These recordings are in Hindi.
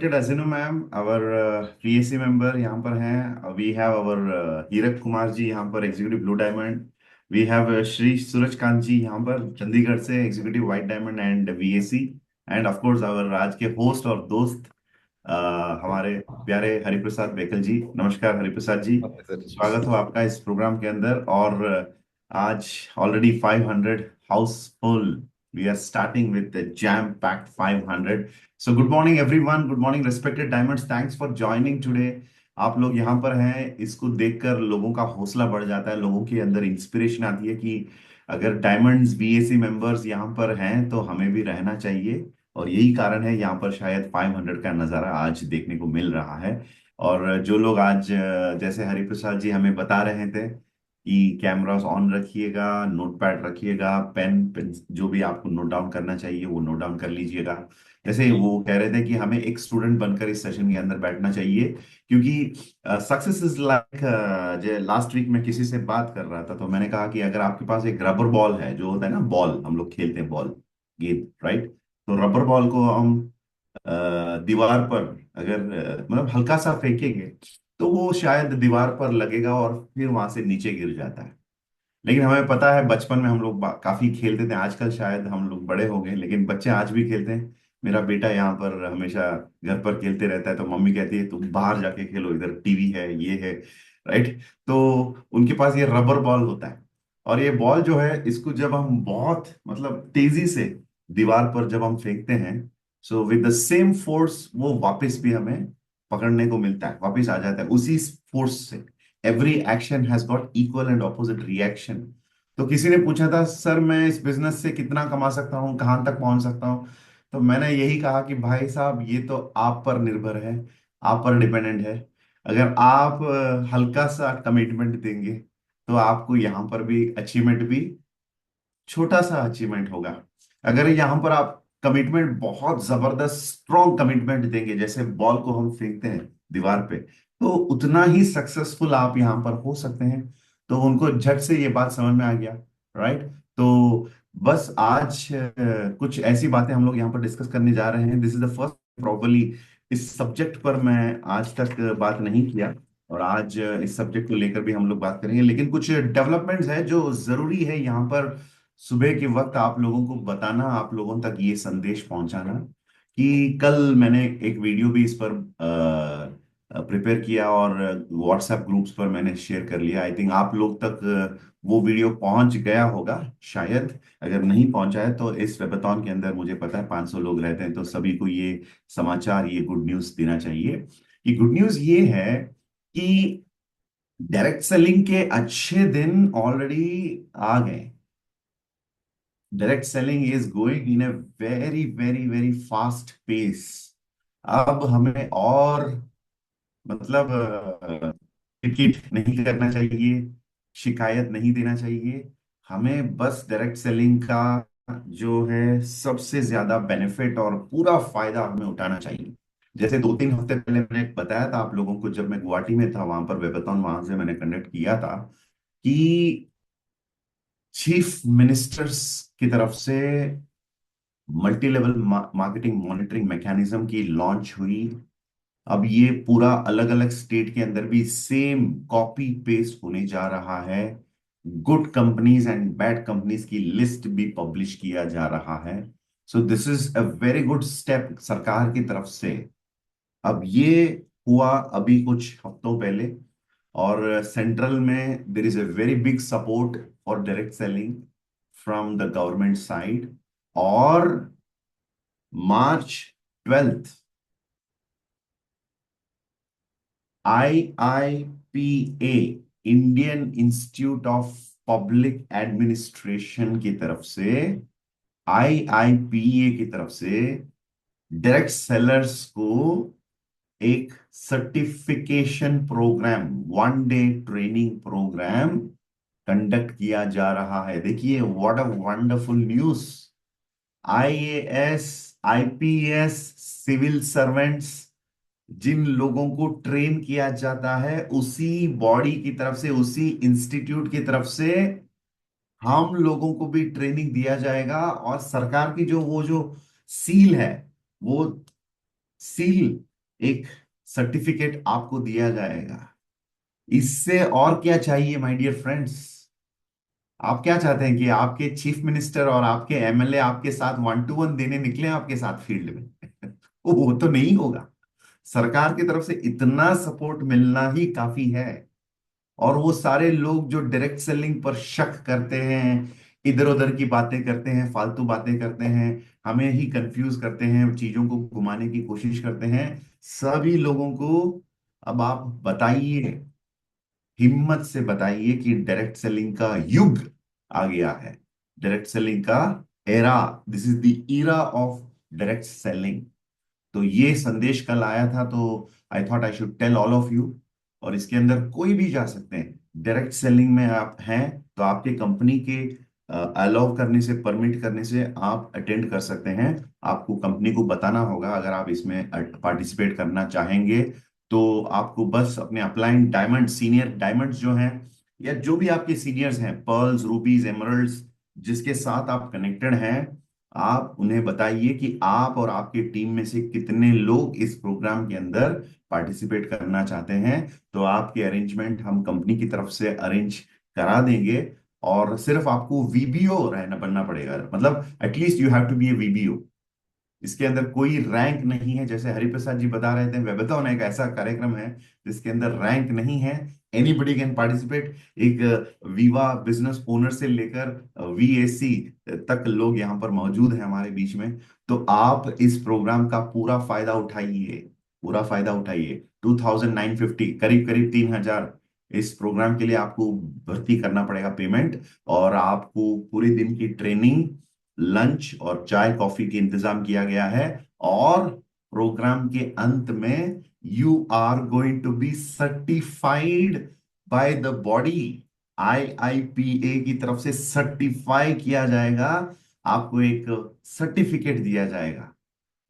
respected Asinu ma'am, our PAC member यहाँ पर हैं. We have our हीरक कुमार जी यहाँ पर executive blue diamond. We have Shri Suraj Kant ji यहाँ पर चंडीगढ़ से executive white diamond and VAC. And of course our आज के होस्ट और दोस्त हमारे प्यारे हरिप्रसाद बेकल जी. नमस्कार हरिप्रसाद जी, ओके सर। स्वागत हो आपका इस प्रोग्राम के अंदर. और आज already 500 Housefull. We are starting with the jam-packed 500. So good morning everyone. Good morning respected diamonds. Thanks for joining today. आप लोग यहाँ पर हैं, इसको देखकर लोगों का हौसला बढ़ जाता है, लोगों के अंदर इंस्पिरेशन आती है कि अगर डायमंड्स BAC मेंबर्स यहाँ पर हैं तो हमें भी रहना चाहिए. और यही कारण है यहाँ पर शायद 500 का नज़ारा आज देखने को मिल रहा है. और जो लोग आज जैसे हरिप्रसाद जी हमें बता रहे थे कि कैमरास ऑन रखिएगा, नोट पैड रखिएगा, पेन जो भी आपको नोट डाउन करना चाहिए वो नोट डाउन कर लीजिएगा. जैसे वो कह रहे थे कि हमें एक स्टूडेंट बनकर इस सेशन के अंदर बैठना चाहिए, क्योंकि सक्सेस इज लाइक. जो लास्ट वीक मैं किसी से बात कर रहा था तो मैंने कहा कि अगर आपके पास एक रबर बॉल है, जो होता है ना बॉल हम लोग खेलते हैं, बॉल गेंद, राइट. तो रबर बॉल को हम दीवार पर अगर मतलब हल्का सा फेंकेंगे तो वो शायद दीवार पर लगेगा और फिर वहां से नीचे गिर जाता है. लेकिन हमें पता है बचपन में हम लोग काफी खेलते थे. आजकल शायद हम लोग बड़े हो गए लेकिन बच्चे आज भी खेलते हैं. मेरा बेटा यहाँ पर हमेशा घर पर खेलते रहता है तो मम्मी कहती है तुम बाहर जाके खेलो, इधर टीवी है, ये है, राइट. तो उनके पास ये रबर बॉल होता है. और ये बॉल जो है इसको जब हम बहुत मतलब तेजी से दीवार पर जब हम फेंकते हैं, so with the same force वो वापस भी हमें पकड़ने को मिलता है, वापस आ जाता है उसी फोर्स से. Every action has got equal and opposite reaction. तो किसी ने पूछा था सर मैं इस बिजनेस से कितना कमा सकता हूँ, कहाँ तक पहुंच सकता हूँ. तो मैंने यही कहा कि भाई साहब ये तो आप पर निर्भर है, आप पर डिपेंडेंट है. अगर आप हल्का सा कमिटमेंट देंगे तो आपको यहाँ पर भी अचीवमेंट भी छोटा सा अचीवमेंट होगा. अगर यहाँ पर आप कमिटमेंट बहुत जबरदस्त स्ट्रॉन्ग कमिटमेंट देंगे, जैसे बॉल को हम फेंकते हैं दीवार पे, तो उतना ही सक्सेसफुल आप यहाँ पर हो सकते हैं. तो उनको झट से ये बात समझ में आ गया, राइट. तो बस आज कुछ ऐसी बातें हम लोग यहाँ पर डिस्कस करने जा रहे हैं. This is the first probably इस सब्जेक्ट पर मैं आज तक बात नहीं किया. और आज इस सब्जेक्ट को लेकर भी हम लोग बात करेंगे, लेकिन कुछ डेवलपमेंट्स है जो जरूरी है यहाँ पर सुबह के वक्त आप लोगों को बताना, आप लोगों तक ये संदेश पहुंचाना कि कल मैंने एक वीडियो भी इस पर प्रिपेयर किया और व्हाट्सएप ग्रुप्स पर मैंने शेयर कर लिया. आई थिंक आप लोग तक वो वीडियो पहुंच गया होगा शायद. अगर नहीं पहुंचा है तो इस वेबथॉन के अंदर मुझे पता है 500 लोग रहते हैं तो सभी को ये समाचार, ये गुड न्यूज देना चाहिए. ये गुड न्यूज ये है कि डायरेक्ट सेलिंग के अच्छे दिन ऑलरेडी आ गए. Direct selling is going in a very very very fast pace. अब हमें और मतलब टिकट नहीं करना चाहिए, शिकायत नहीं देना चाहिए. हमें बस डायरेक्ट सेलिंग का जो है सबसे ज्यादा बेनिफिट और पूरा फायदा हमें उठाना चाहिए. जैसे 2-3 हफ्ते पहले मैंने बताया था आप लोगों को, जब मैं गुवाहाटी में था वहां पर वेबथॉन वहां से मैंने कंडक्ट किया था कि चीफ मिनिस्टर्स की तरफ से multi level marketing monitoring mechanism की लॉन्च हुई. अब ये पूरा अलग अलग स्टेट के अंदर भी सेम कॉपी पेस्ट होने जा रहा है. Good companies and bad companies की लिस्ट भी पब्लिश किया जा रहा है. So this is a very good step सरकार की तरफ से. अब ये हुआ अभी कुछ हफ्तों पहले. और सेंट्रल में there is a very big support for direct selling from the government side. और March 12th, IIPA, Indian institute of public administration की तरफ से, IIPA की तरफ से डायरेक्ट सेलर्स को एक certification program, 1 day training program conduct किया जा रहा है. देखिए what a wonderful news. IAS, IPS, civil servants, जिन लोगों को ट्रेन किया जाता है उसी बॉडी की तरफ से, उसी इंस्टीट्यूट की तरफ से हम लोगों को भी ट्रेनिंग दिया जाएगा. और सरकार की जो वो जो सील है, वो सील एक सर्टिफिकेट आपको दिया जाएगा। इससे और क्या चाहिए माय डियर फ्रेंड्स? आप क्या चाहते हैं कि आपके चीफ मिनिस्टर और आपके एमएलए आपके साथ 1-to-1 देने निकले आपके साथ फील्ड में? वो तो नहीं होगा। सरकार की तरफ से इतना सपोर्ट मिलना ही काफी है। और वो सारे लोग जो डायरेक्ट सेलिंग पर शक करते हैं, इधर उधर की बातें करते हैं, फालतू बातें करते हैं, हमें ही कंफ्यूज करते हैं, चीजों को घुमाने की कोशिश करते हैं, सभी लोगों को अब आप बताइए, हिम्मत से बताइए कि डायरेक्ट सेलिंग का युग आ गया है। डायरेक्ट सेलिंग का era, this is the era of direct selling. तो ये संदेश कल आया था, तो I thought I should tell all of you. और इसके अंदर कोई भी जा सकते हैं। डायरेक्ट सेलिंग में आप हैं तो आपके कंपनी के अलाउ करने से, परमिट करने से आप अटेंड कर सकते हैं। आपको कंपनी को बताना होगा अगर आप इसमें पार्टिसिपेट करना चाहेंगे। तो आपको बस अपने अपलाइन डायमंड, सीनियर डायमंड्स जो हैं, या जो भी आपके सीनियर्स हैं, पर्ल्स, रूबीज, एमरल्ड्स, जिसके साथ आप कनेक्टेड हैं, आप उन्हें बताइए कि आप और आपकी टीम में से कितने लोग इस प्रोग्राम के अंदर पार्टिसिपेट करना चाहते हैं। तो आपके अरेंजमेंट हम कंपनी की तरफ से अरेंज करा देंगे। और सिर्फ आपको वीबीओ रहना बनना पड़ेगा, मतलब at least you have to be a VBO. इसके अंदर कोई रैंक नहीं है, जैसे हरिप्रसाद जी बता रहे थे, वेबथॉन एक ऐसा कार्यक्रम है जिसके अंदर रैंक नहीं है। Anybody can participate. एक वीवा बिजनेस ओनर से लेकर वीएसी तक लोग यहाँ पर मौजूद हैं हमारे बीच में। तो आप इस प्रोग्राम का पूरा फायदा उठाइए, पूरा फायदा उठाइए। 2950, करीब करीब 3000 इस प्रोग्राम के लिए आपको भर्ती करना पड़ेगा पेमेंट। और आपको पूरे दिन की ट्रेनिंग, लंच और चाय कॉफी के इंतजाम किया गया है। और प्रोग्राम के अंत में you are going to be certified by the body. IIPA की तरफ से सर्टिफाई किया जाएगा। आपको एक सर्टिफिकेट दिया जाएगा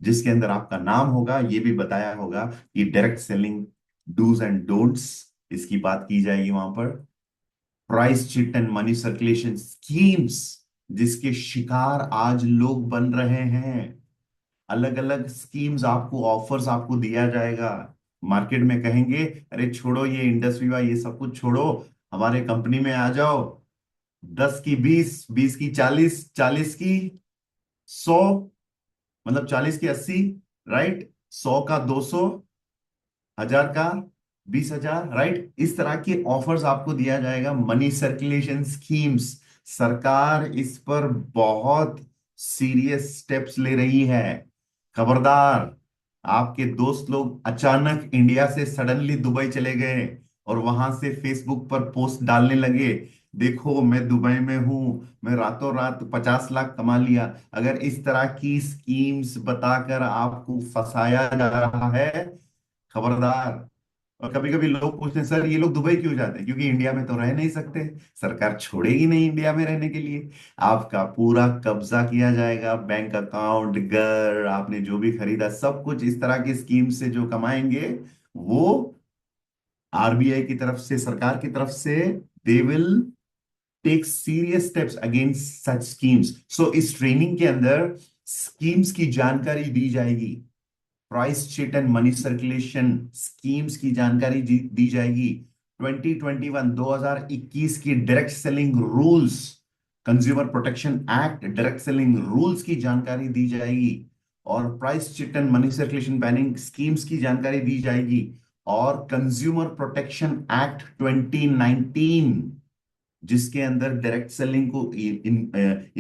जिसके अंदर आपका नाम होगा, ये भी बताया होगा कि direct selling dos and don'ts, इसकी बात की जाएगी वहां पर। Price chit and money circulation schemes, जिसके शिकार आज लोग बन रहे हैं। अलग अलग स्कीम्स आपको, ऑफर्स आपको दिया जाएगा। मार्केट में कहेंगे अरे छोड़ो ये इंडस्ट्री वा ये सब कुछ छोड़ो, हमारे कंपनी में आ जाओ। 10 की 20, 20 की 40, 40 की 100, मतलब 40 की 80, राइट? 100 का 200, 1000 का 20,000, राइट? इस तरह के ऑफर्स आपको दिया जाएगा। मनी सर्कुलेशन स्कीम्स, सरकार इस पर बहुत सीरियस स्टेप्स ले रही है। खबरदार, आपके दोस्त लोग अचानक इंडिया से सडनली दुबई चले गए और वहां से फेसबुक पर पोस्ट डालने लगे, देखो मैं दुबई में हूं, मैं रातों रात 50 लाख कमा लिया। अगर इस तरह की स्कीम्स बताकर आपको फंसाया जा रहा है, खबरदार। और कभी कभी लोग पूछते हैं सर ये लोग दुबई क्यों जाते हैं? क्योंकि इंडिया में तो रह नहीं सकते, सरकार छोड़ेगी नहीं इंडिया में रहने के लिए। आपका पूरा कब्जा किया जाएगा, बैंक अकाउंट, घर, आपने जो भी खरीदा सब कुछ। इस तरह की स्कीम से जो कमाएंगे वो आरबीआई की तरफ से, सरकार की तरफ से, they will take serious steps against such schemes. So इस ट्रेनिंग के अंदर स्कीम्स की जानकारी दी जाएगी, price chit and money circulation schemes की जानकारी दी जाएगी। 2021 की direct selling rules, consumer protection act direct selling rules की जानकारी दी जाएगी। और price chit and money circulation banning schemes की जानकारी दी जाएगी। और कंज्यूमर प्रोटेक्शन एक्ट 2019, जिसके अंदर डायरेक्ट सेलिंग को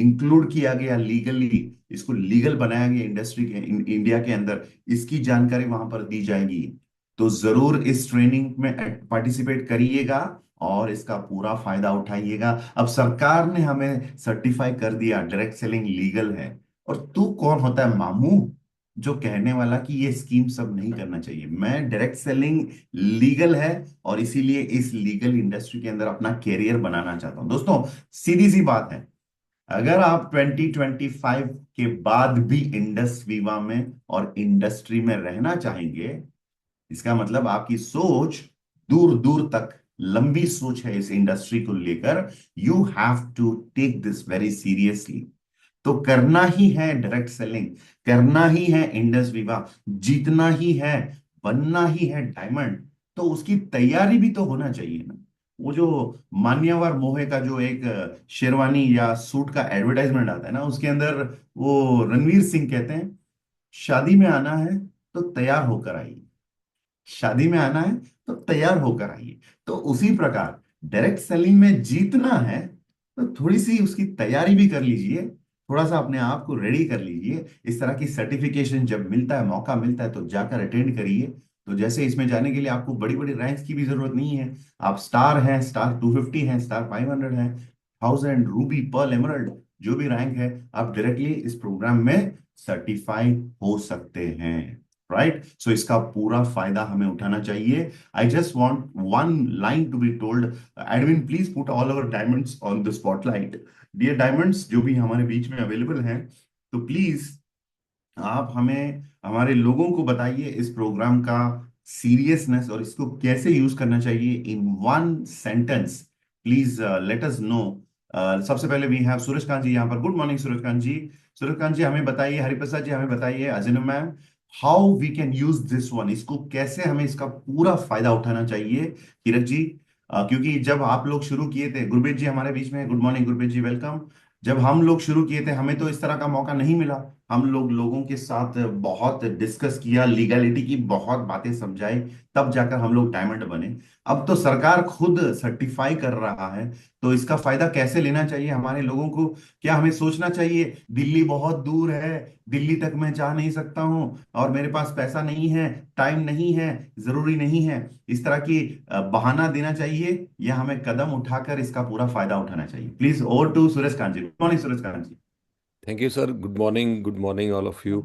इंक्लूड किया गया लीगली, इसको लीगल बनाया गया इंडस्ट्री के, इंडिया के अंदर, इसकी जानकारी वहां पर दी जाएगी। तो जरूर इस ट्रेनिंग में पार्टिसिपेट करिएगा और इसका पूरा फायदा उठाइएगा। अब सरकार ने हमें सर्टिफाई कर दिया डायरेक्ट सेलिंग लीगल है, और तू कौन होता है मामू जो कहने वाला कि ये स्कीम सब नहीं करना चाहिए? मैं डायरेक्ट सेलिंग लीगल है और इसीलिए इस लीगल इंडस्ट्री के अंदर अपना कैरियर बनाना चाहता हूं। दोस्तों, सीधी सी बात है, अगर आप 2025 के बाद भी इंडस वीवा में और इंडस्ट्री में रहना चाहेंगे, इसका मतलब आपकी सोच दूर दूर तक, लंबी सोच है इस इंडस्ट्री को लेकर, you have to take this very seriously. तो करना ही है डायरेक्ट सेलिंग, करना ही है इंडस वीवा, जीतना ही है बनना ही है डायमंड, तो उसकी तैयारी भी तो होना चाहिए ना। वो जो मान्यवर मोहे का जो एक शेरवानी या सूट का एडवर्टाइजमेंट आता है ना, उसके अंदर वो रणवीर सिंह कहते हैं, शादी में आना है तो तैयार होकर आइए, शादी में आना है तो तैयार होकर आइए। तो उसी प्रकार डायरेक्ट सेलिंग में जीतना है तो थोड़ी सी उसकी तैयारी भी कर लीजिए, थोड़ा सा अपने आप को रेडी कर लीजिए। इस तरह की सर्टिफिकेशन जब मिलता है, मौका मिलता है, तो जाकर अटेंड करिए। तो जैसे इसमें जाने के लिए आपको बड़ी बड़ी रैंक्स की भी जरूरत नहीं है। आप स्टार हैं, स्टार 250 हैं, स्टार 500 हैं, 1000 रूबी पर्ल एमरल्ड, जो भी रैंक है, आप डायरेक्टली इस प्रोग्राम में सर्टिफाइड हो सकते हैं। राइट, सो इसका पूरा फायदा हमें उठाना चाहिए। I just want one line to be told, Edwin please put all our diamonds on the spotlight. Dear diamonds जो भी हमारे बीच में अवेलेबल हैं, तो प्लीज आप हमें, हमारे लोगों को बताइए इस प्रोग्राम का सीरियसनेस और इसको कैसे यूज करना चाहिए in one sentence. Please let us know. सबसे पहले वी हैव सूरज कांत जी यहाँ पर। Good morning Suraj Kant ji. सूरज कांत जी हमें बताइए, हरिप्रसाद जी हमें बताइए, Ajay ma'am, how we can use this one, इसको कैसे हमें इसका पूरा फायदा उठाना चाहिए। किरक जी, क्योंकि जब आप लोग शुरू किए थे, गुरबेज जी हमारे बीच में, गुड मॉर्निंग गुरबेज जी, वेलकम। जब हम लोग शुरू किए थे हमें तो इस तरह का मौका नहीं मिला। हम लोग लोगों के साथ बहुत डिस्कस किया, लीगैलिटी की बहुत बातें समझाई, तब जाकर हम लोग डायमंड बने। अब तो सरकार खुद सर्टिफाई कर रहा है, तो इसका फायदा कैसे लेना चाहिए हमारे लोगों को? क्या हमें सोचना चाहिए दिल्ली बहुत दूर है, दिल्ली तक मैं जा नहीं सकता हूँ, और मेरे पास पैसा नहीं है, टाइम नहीं है, जरूरी नहीं है, इस तरह की बहाना देना चाहिए, या हमें कदम उठाकर इसका पूरा फायदा उठाना चाहिए? Please over to Suresh Kant ji. Good morning Suresh Kant ji. Thank you sir. Good morning all of you.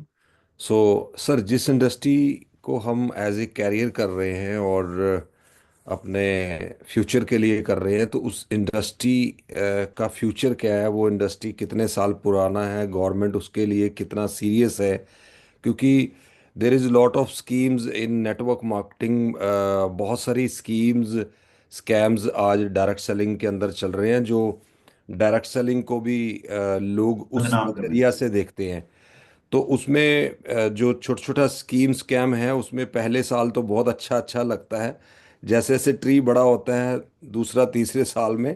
So sir, जिस इंडस्ट्री को हम एज ए कैरियर कर रहे हैं और अपने फ्यूचर के लिए कर रहे हैं, तो उस इंडस्ट्री का फ्यूचर क्या है, वो इंडस्ट्री कितने साल पुराना है, गवर्नमेंट उसके लिए कितना सीरियस है। क्योंकि there is lot of schemes in network marketing. बहुत सारी स्कीम्स, स्कैम्स आज डायरेक्ट सेलिंग के अंदर चल रहे हैं, जो डायरेक्ट सेलिंग को भी लोग उस बदनाम कर रहे नज़रिया से देखते हैं। तो उसमें जो छोटा छोटा स्कीम स्कैम है, उसमें पहले साल तो बहुत अच्छा अच्छा लगता है। जैसे जैसे ट्री बड़ा होता है, दूसरा तीसरे साल में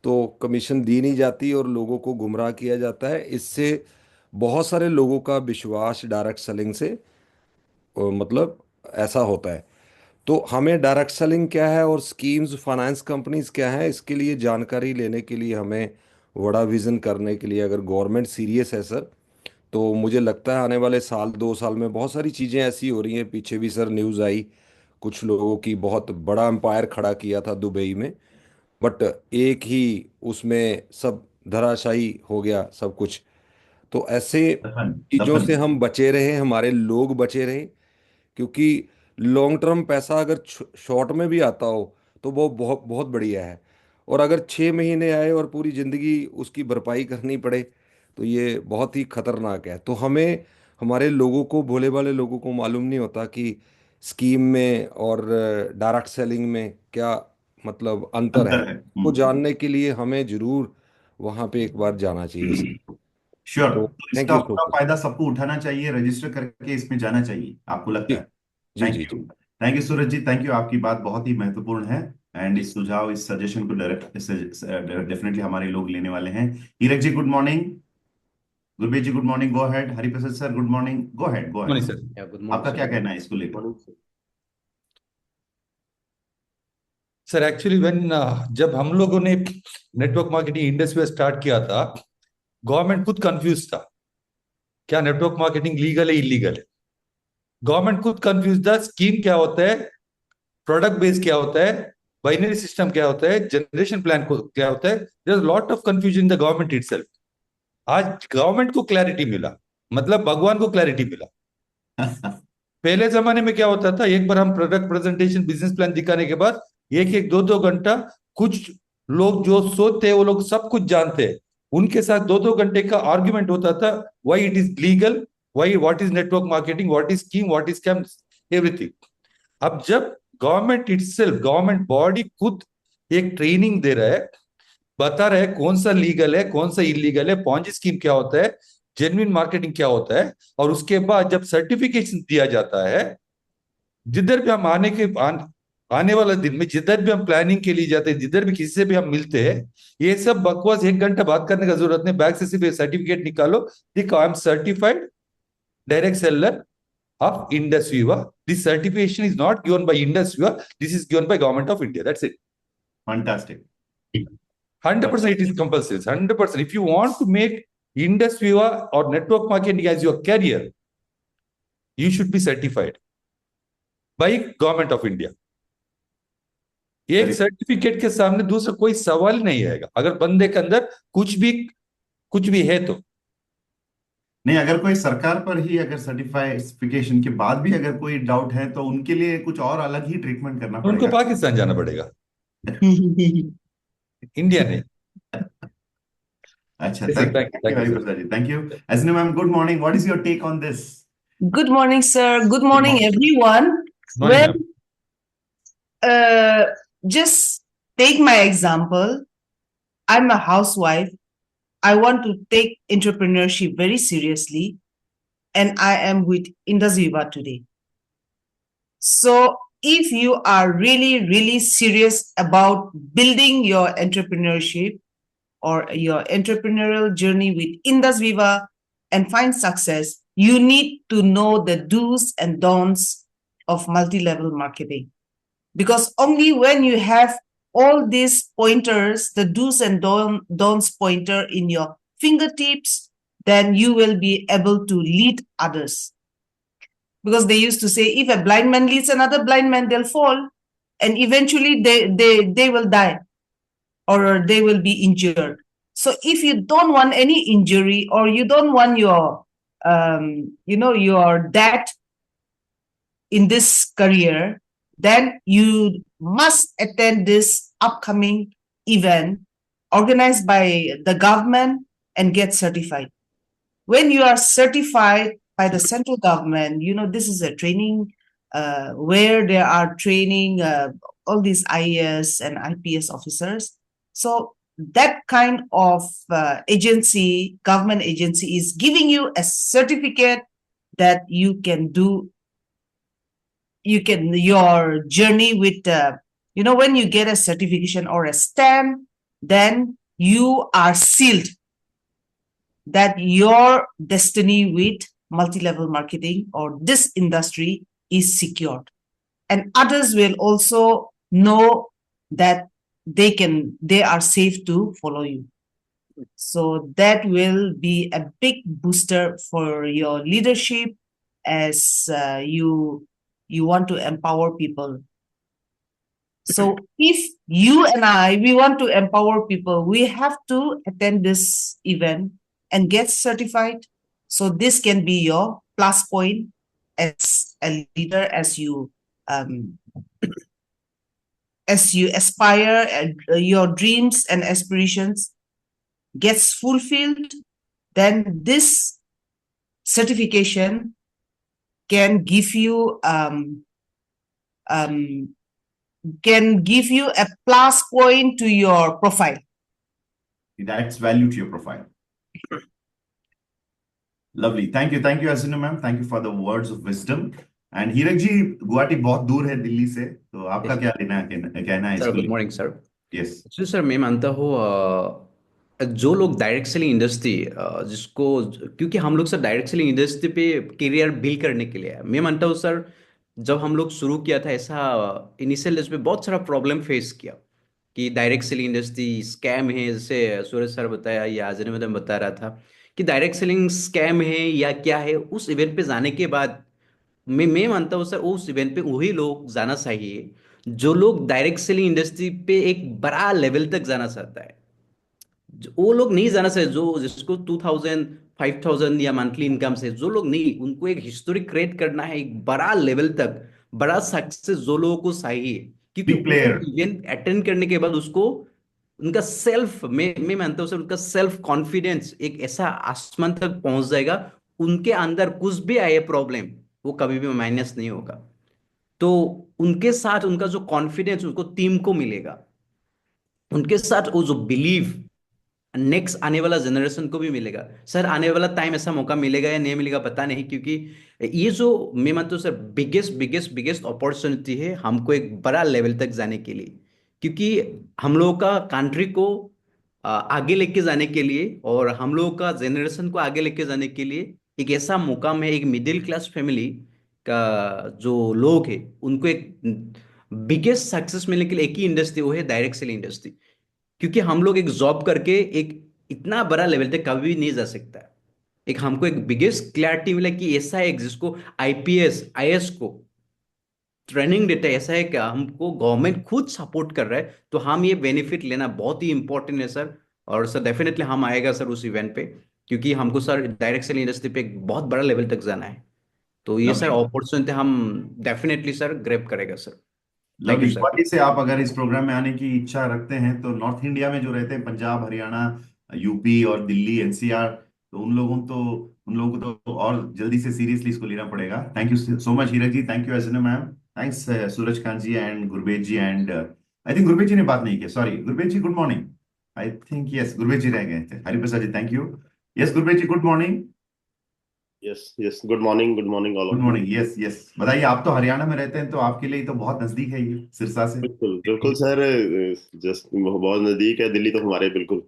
तो कमीशन दी नहीं जाती और लोगों को गुमराह किया जाता है। इससे बहुत सारे लोगों का विश्वास डायरेक्ट सेलिंग से मतलब ऐसा होता है। तो हमें डायरेक्ट सेलिंग क्या है और स्कीम्स फाइनेंस कंपनीज क्या है, इसके लिए जानकारी लेने के लिए, हमें बड़ा विजन करने के लिए, अगर गवर्नमेंट सीरियस है सर, तो मुझे लगता है आने वाले साल 2 साल में बहुत सारी चीज़ें ऐसी हो रही हैं। पीछे भी सर न्यूज़ आई, कुछ लोगों की बहुत बड़ा एम्पायर खड़ा किया था दुबई में, बट एक ही उसमें सब धराशायी हो गया सब कुछ। तो ऐसे दफन चीज़ों दफन। से हम बचे रहे, हमारे लोग बचे रहे। क्योंकि लॉन्ग टर्म पैसा अगर शॉर्ट में भी आता हो तो वो बहुत बहुत बढ़िया है, और अगर 6 महीने आए और पूरी ज़िंदगी उसकी भरपाई करनी पड़े तो ये बहुत ही खतरनाक है। तो हमें, हमारे लोगों को, भोले भाले लोगों को मालूम नहीं होता कि स्कीम में और डायरेक्ट सेलिंग में क्या मतलब अंतर है। अंतर है। वो जानने के लिए हमें जरूर वहाँ पे एक बार जाना चाहिए सर। श्योर, तो तो थैंक इसका यू सो पूरा मच। फायदा सबको उठाना चाहिए, रजिस्टर करके इसमें जाना चाहिए, आपको लगता जी है? जी थैंक जी यू। जी thank you Suraj ji, thank you, आपकी बात बहुत ही महत्वपूर्ण है। एंड इस सुझाव, इस सजेशन को डायरेक्ट डेफिनेटली हमारे लोग लेने वाले हैं। Hirak ji good morning, Gurbir ji good morning, go head. Hariprasad sir good morning, go head go head. Morning sir. या गुड मॉर्निंग आपका सर। क्या कहना है इसको लेकर? Morning sir. Sir actually when जब हम लोगों ने नेटवर्क मार्केटिंग इंडस्ट्री में स्टार्ट किया था, गवर्नमेंट खुद कंफ्यूज था, क्या नेटवर्क मार्केटिंग लीगल है इलीगल है। गवर्नमेंट खुद कंफ्यूज था, स्कीम क्या होता है, प्रोडक्ट बेस क्या होता है, बाइनरी सिस्टम क्या होता है, जनरेशन प्लान क्या होता है। There is lot of confusion in the government itself. आज गवर्नमेंट को क्लैरिटी मिला, मतलब भगवान को क्लैरिटी मिला। पहले जमाने में क्या होता था, एक बार हम प्रोडक्ट प्रेजेंटेशन बिजनेस प्लान दिखाने के बाद एक एक दो दो घंटा, कुछ लोग जो सोचते हैं वो लोग सब कुछ जानते हैं, उनके साथ दो दो घंटे का आर्ग्यूमेंट होता था। Why it is legal, why, what is network marketing, what is scheme, what is scam, everything. अब जब गवर्नमेंट इटसेल्फ, गवर्नमेंट बॉडी खुद एक ट्रेनिंग दे रहा है, बता रहे हैं कौन सा लीगल है कौन सा इलीगल है, पॉन्जी स्कीम क्या होता है, जेन्युइन मार्केटिंग क्या होता है, और उसके बाद जब सर्टिफिकेशन दिया जाता है, जिधर भी हम आने वाले दिन में जिधर भी हम प्लानिंग के लिए जाते हैं, जिधर भी किसी से भी हम मिलते हैं, ये सब बकवास 1 घंटा बात करने का जरूरत नहीं। बैग से सिर्फ सर्टिफिकेट निकालो, देखो I am certified direct seller of Indus Viva. This certification is not given by Indus Viva. This is given by Government of India. That's it. Fantastic. 100% it is compulsory. 100%. If you want to make Indus Viva or network marketing as your career, you should be certified by Government of India. एक Correct. सर्टिफिकेट के सामने दूसरा कोई सवाल नहीं आएगा, अगर बंदे के अंदर कुछ भी है तो। नहीं, अगर कोई सरकार पर ही अगर सर्टिफिकेशन के बाद भी अगर कोई डाउट है तो उनके लिए कुछ और अलग ही ट्रीटमेंट करना उनको पड़ेगा। पाकिस्तान जाना पड़ेगा, इंडिया नहीं। अच्छा, Yes, thank you. thank you, Thank you thank very you, much, sir. Raji. Thank you. Asina ma'am, good morning. What is your take on this? Good morning, sir. Good morning, morning. everyone. Morning, Well, ma'am. just take my example. I'm a housewife. I want to take entrepreneurship very seriously, and I am with Indus Viva today. So, if you are really, really serious about building your entrepreneurship or your entrepreneurial journey with Indus Viva and find success, you need to know the do's and don'ts of multi-level marketing. Because only when you have all these pointers, the do's and don'ts pointer in your fingertips, then you will be able to lead others. Because they used to say, if a blind man leads another blind man, they'll fall, and eventually they will die or they will be injured. So if you don't want any injury, or you don't want your your death in this career, then you must attend this upcoming event organized by the government and get certified. When you are certified by the central government, this is a training where they are training all these IAS and IPS officers. So that kind of government agency is giving you a certificate that you can do your journey with when you get a certification or a stamp, then you are sealed that your destiny with multi-level marketing or this industry is secured, and others will also know that they are safe to follow you. So that will be a big booster for your leadership as you want to empower people. So if you and we want to empower people, we have to attend this event and get certified. So this can be your plus point as a leader, as you aspire and your dreams and aspirations gets fulfilled, then this certification can give you a plus point to your profile. It adds value to your profile. Lovely. Thank you, Asina ma'am. Thank you for the words of wisdom. And हीरक जी, गुवाहाटी बहुत दूर है दिल्ली से, तो आपका क्या कहना है सर? इसको good morning sir. Yes actually sir मैं मानता हूँ जो लोग डायरेक्ट सेलिंग इंडस्ट्री जिसको, क्योंकि हम लोग सर डायरेक्ट सेलिंग इंडस्ट्री पे करियर बिल्ड करने के लिए, मैं मानता हूँ सर जब हम लोग शुरू किया था ऐसा इनिशियल डेज में बहुत सारा प्रॉब्लम फेस किया कि डायरेक्ट सेलिंग इंडस्ट्री स्कैम है, जैसे सूरज सर बताया या आजने मैडम बता रहा था कि डायरेक्ट सेलिंग स्कैम है या क्या है। उस इवेंट पे जाने के बाद मैं मानता हूँ सर उस इवेंट पे वही लोग जाना चाहिए जो लोग डायरेक्ट सेलिंग इंडस्ट्री पे एक बड़ा लेवल तक जाना चाहता है। वो लोग नहीं जाना चाहिए जो जिसको 2000 5000 या मंथली इनकम से, जो लोग नहीं, उनको एक हिस्टोरी क्रिएट करना है एक बड़ा लेवल तक, बड़ा सक्सेस जो लोगों को चाहिए, क्योंकि बिग प्लेयर इवेंट अटेंड करने के बाद उसको उनका सेल्फ, मैं मानता हूँ सर उनका सेल्फ कॉन्फिडेंस एक ऐसा आसमान तक पहुंच जाएगा, उनके अंदर कुछ भी आए प्रॉब्लम वो कभी भी माइनस नहीं होगा। तो उनके साथ उनका जो कॉन्फिडेंस उनको टीम को मिलेगा, उनके साथ वो जो बिलीव नेक्स्ट आने वाला जनरेशन को भी मिलेगा। सर आने वाला टाइम ऐसा मौका मिलेगा या नहीं मिलेगा पता नहीं, क्योंकि ये जो मैं मानता हूँ sir biggest biggest biggest opportunity है हमको एक बड़ा लेवल तक जाने के लिए, क्योंकि हम लोगों का कंट्री को आगे लेके जाने के लिए और हम लोगों का जनरेशन को आगे लेके जाने के लिए एक ऐसा मुकाम है, एक मिडिल क्लास फैमिली का जो लोग है उनको एक बिगेस्ट सक्सेस मिलने के लिए एक ही इंडस्ट्री, वो है डायरेक्ट सेलिंग इंडस्ट्री। क्योंकि हम लोग एक जॉब करके एक इतना बड़ा लेवल तक कभी भी नहीं जा सकता। एक हमको एक बिगेस्ट क्लैरिटी मिला कि ऐसा है जिसको आईपीएस आईएएस को ट्रेनिंग देता है, ऐसा है क्या हमको गवर्नमेंट खुद सपोर्ट कर रहा है, तो हम ये बेनिफिट लेना बहुत ही इंपॉर्टेंट है सर। और सर डेफिनेटली हम आएगा सर उस इवेंट पे, क्योंकि हमको सर डायरेक्ट सेलिंग इंडस्ट्री पे एक बहुत बड़ा लेवल तक जाना है। तो ये सर लवली, अपॉर्चुनिटी हम डेफिनेटली सर ग्रैब करेगा sir. Thank you lovely. Sir. Guwahati से आप अगर इस प्रोग्राम में आने की इच्छा रखते हैं तो नॉर्थ इंडिया में जो रहते हैं, पंजाब, हरियाणा, यूपी और दिल्ली, एनसीआर, तो उन लोगों को तो और जल्दी से सीरियसली इसको लेना पड़ेगा। Thank you so much Hirak ji, thank you yes ma'am, thanks Suraj Kant ji and Gurbej ji, and I think Gurbej ji ने बात नहीं की, sorry Gurbej ji, good morning. I think yes, Gurbej ji रह गए थे। Hariprasad ji, thank you. Yes Gurbej ji, good morning. Yes yes, good morning all good of you. Morning, yes yes, बताइए। आप तो हरियाणा में रहते हैं, तो आपके लिए तो बहुत नजदीक है ये, सिरसा से। बिल्कुल बिल्कुल सर, जस्ट बहुत नज़दीक है दिल्ली तो हमारे, बिल्कुल।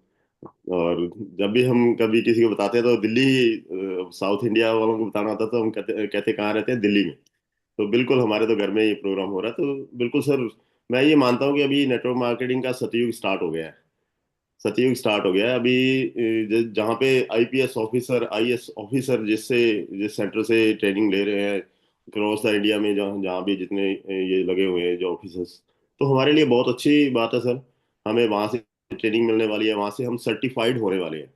और जब भी हम कभी किसी को बताते हैं तो दिल्ली, साउथ इंडिया वालों को बताना होता है तो हम कहते कहते कहाँ रहते हैं, दिल्ली में। तो बिल्कुल हमारे तो घर में ये प्रोग्राम हो रहा है, तो बिल्कुल सर। मैं ये मानता हूँ कि अभी नेटवर्क मार्केटिंग का सतयुग स्टार्ट हो गया है। सतयुग स्टार्ट हो गया है अभी। जहाँ पे आईपीएस ऑफिसर, आईएएस ऑफिसर जिस सेंटर से ट्रेनिंग ले रहे हैं क्रॉस द इंडिया में, जहाँ जहाँ भी जितने ये लगे हुए हैं जो ऑफिसर्स, तो हमारे लिए बहुत अच्छी बात है सर। हमें वहाँ से ट्रेनिंग मिलने वाली है, वहाँ से हम सर्टिफाइड होने वाले हैं।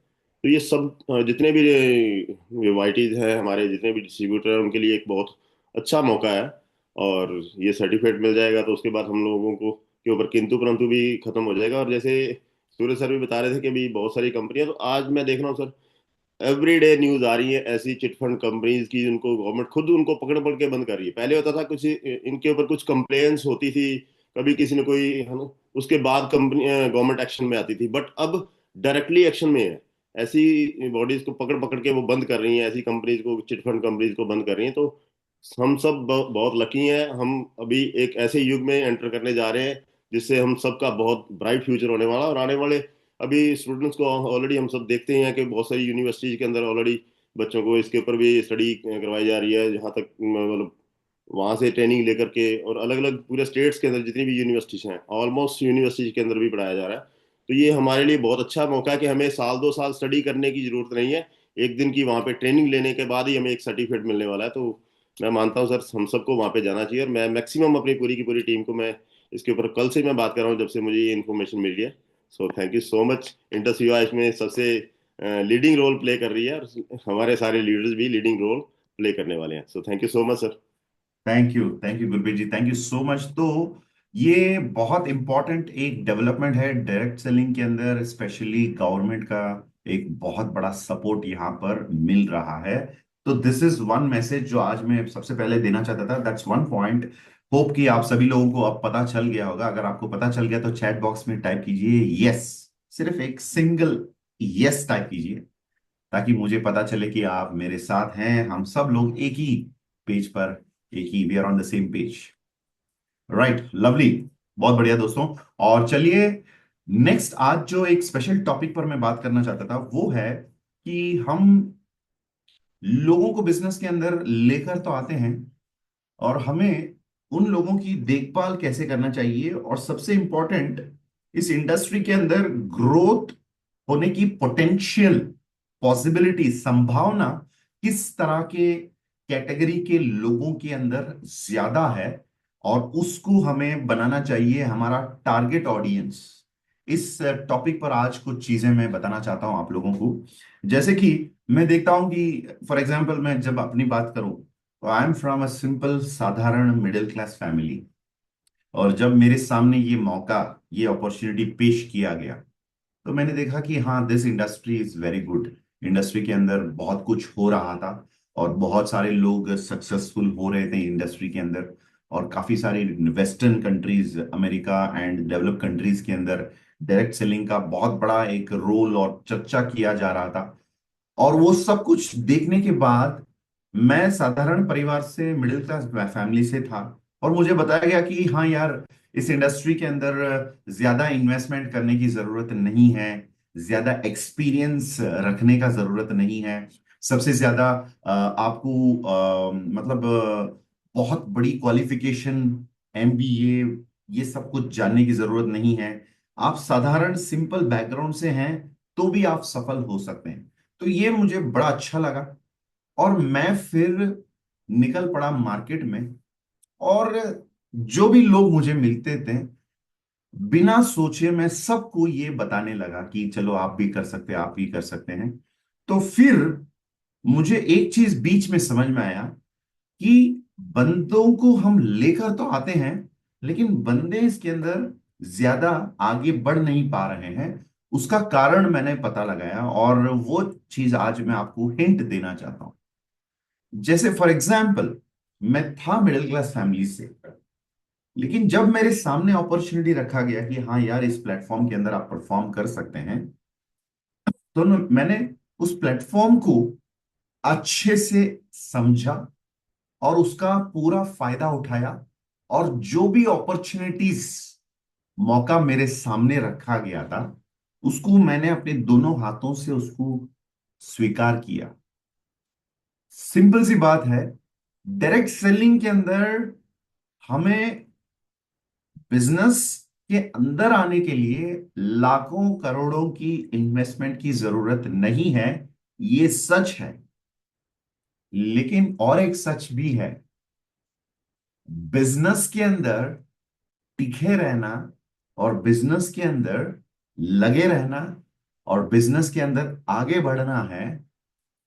तो ये सब जितने भी वाइटीज हैं हमारे, जितने भी डिस्ट्रीब्यूटर हैं, उनके लिए एक बहुत अच्छा मौका है। और ये सर्टिफिकेट मिल जाएगा तो उसके बाद हम लोगों को के ऊपर किंतु परंतु भी खत्म हो जाएगा। और जैसे सूरज सर भी बता रहे थे कि अभी बहुत सारी कंपनियां, तो आज मैं देख रहा हूँ सर, एवरीडे न्यूज आ रही है ऐसी चिटफंड कंपनीज की, उनको गवर्नमेंट खुद उनको पकड़ पकड़ के बंद कर रही है। पहले होता था कुछ इनके ऊपर कुछ कंप्लेन्स होती थी, कभी किसी ने कोई, है ना, उसके बाद कंपनी गवर्नमेंट एक्शन में आती थी, बट अब डायरेक्टली एक्शन में है। ऐसी बॉडीज को पकड़ पकड़ के वो बंद कर रही हैं, ऐसी कंपनीज को, चिटफंड कंपनीज को बंद कर रही हैं। तो हम सब बहुत लकी हैं। हम अभी एक ऐसे युग में एंटर करने जा रहे हैं जिससे हम सबका बहुत ब्राइट फ्यूचर होने वाला है। और आने वाले अभी स्टूडेंट्स को ऑलरेडी हम सब देखते ही हैं कि बहुत सारी यूनिवर्सिटीज के अंदर ऑलरेडी बच्चों को इसके ऊपर भी स्टडी करवाई जा रही है, जहाँ तक मतलब वहाँ से ट्रेनिंग लेकर के, और अलग अलग पूरे स्टेट्स के अंदर जितनी भी यूनिवर्सिटीज हैं, ऑलमोस्ट यूनिवर्सिटीज के अंदर भी पढ़ाया जा रहा है। तो ये हमारे लिए बहुत अच्छा मौका है कि हमें साल 2 साल स्टडी करने की जरूरत नहीं है। एक दिन की वहाँ पे ट्रेनिंग लेने के बाद ही हमें एक सर्टिफिकेट मिलने वाला है। तो मैं मानता हूँ सर हम सबको वहाँ पे जाना चाहिए, और मैं मैक्सिमम अपनी पूरी की पूरी टीम को, मैं इसके ऊपर कल से मैं बात कर रहा हूँ जब से मुझे ये इन्फॉर्मेशन मिली है। So thank you so much. Indus यूआ इसमें सबसे लीडिंग रोल प्ले कर रही है, और हमारे सारे लीडर्स भी लीडिंग रोल प्ले करने वाले हैं। So thank you so much sir. Thank you Gurpreet ji, thank you so much. तो ये बहुत इंपॉर्टेंट एक डेवलपमेंट है डायरेक्ट सेलिंग के अंदर, स्पेशली गवर्नमेंट का एक बहुत बड़ा सपोर्ट यहाँ पर मिल रहा है। तो दिस इज वन मैसेज जो आज मैं सबसे पहले देना चाहता था, दैट्स वन पॉइंट। होप कि आप सभी लोगों को अब पता चल गया होगा। अगर आपको पता चल गया तो चैट बॉक्स में टाइप कीजिए यस, सिर्फ एक सिंगल यस टाइप कीजिए, ताकि मुझे पता चले कि आप मेरे साथ हैं। हम सब लोग एक ही पेज पर, एक ही, we are on the same page, right. Lovely, बहुत बढ़िया दोस्तों। और चलिए नेक्स्ट, आज जो एक स्पेशल टॉपिक पर मैं बात करना चाहता था वो है कि हम लोगों को बिजनेस के अंदर लेकर तो आते हैं, और हमें उन लोगों की देखभाल कैसे करना चाहिए, और सबसे इंपॉर्टेंट, इस इंडस्ट्री के अंदर ग्रोथ होने की पोटेंशियल, पॉसिबिलिटी, संभावना किस तरह के कैटेगरी के लोगों के अंदर ज्यादा है, और उसको हमें बनाना चाहिए हमारा टारगेट ऑडियंस। इस टॉपिक पर आज कुछ चीजें मैं बताना चाहता हूं आप लोगों को। जैसे कि मैं देखता हूं कि फॉर एग्जांपल मैं जब अपनी बात करूं, तो I am from a simple, साधारण मिडिल क्लास फैमिली। और जब मेरे सामने ये मौका, ये अपॉर्चुनिटी पेश किया गया, तो मैंने देखा कि हाँ, this industry is very good. Industry के अंदर बहुत कुछ हो रहा था, और बहुत सारे लोग सक्सेसफुल हो रहे थे इंडस्ट्री के अंदर। और काफी सारी western countries, America and develop countries के अंदर डायरेक्ट सेलिंग का बहुत बड़ा एक रोल और चर्चा किया जा रहा था। और वो सब कुछ देखने के बाद मैं साधारण परिवार से, मिडिल क्लास फैमिली से था, और मुझे बताया गया कि हाँ यार, इस इंडस्ट्री के अंदर ज्यादा इन्वेस्टमेंट करने की जरूरत नहीं है, ज्यादा एक्सपीरियंस रखने का जरूरत नहीं है, सबसे ज्यादा आपको मतलब बहुत बड़ी क्वालिफिकेशन, एमबीए, ये सब कुछ जानने की जरूरत नहीं है। आप साधारण सिंपल बैकग्राउंड से हैं तो भी आप सफल हो सकते हैं। तो ये मुझे बड़ा अच्छा लगा, और मैं फिर निकल पड़ा मार्केट में, और जो भी लोग मुझे मिलते थे, बिना सोचे मैं सबको ये बताने लगा कि चलो आप भी कर सकते हैं, आप भी कर सकते हैं। तो फिर मुझे एक चीज बीच में समझ में आया कि बंदों को हम लेकर तो आते हैं, लेकिन बंदे इसके अंदर ज्यादा आगे बढ़ नहीं पा रहे हैं। उसका कारण मैंने पता लगाया, और वो चीज आज मैं आपको हिंट देना चाहता हूं। जैसे फॉर एग्जाम्पल, मैं था मिडिल क्लास फैमिली से, लेकिन जब मेरे सामने अपॉर्चुनिटी रखा गया कि हाँ यार, इस प्लेटफॉर्म के अंदर आप परफॉर्म कर सकते हैं, तो मैंने उस प्लेटफॉर्म को अच्छे से समझा और उसका पूरा फायदा उठाया, और जो भी अपॉर्चुनिटीज, मौका मेरे सामने रखा गया था, उसको मैंने अपने दोनों हाथों से उसको स्वीकार किया। सिंपल सी बात है, डायरेक्ट सेलिंग के अंदर हमें बिजनेस के अंदर आने के लिए लाखों करोड़ों की इन्वेस्टमेंट की जरूरत नहीं है, ये सच है। लेकिन और एक सच भी है, बिजनेस के अंदर टिके रहना, और बिजनेस के अंदर लगे रहना, और बिजनेस के अंदर आगे बढ़ना है,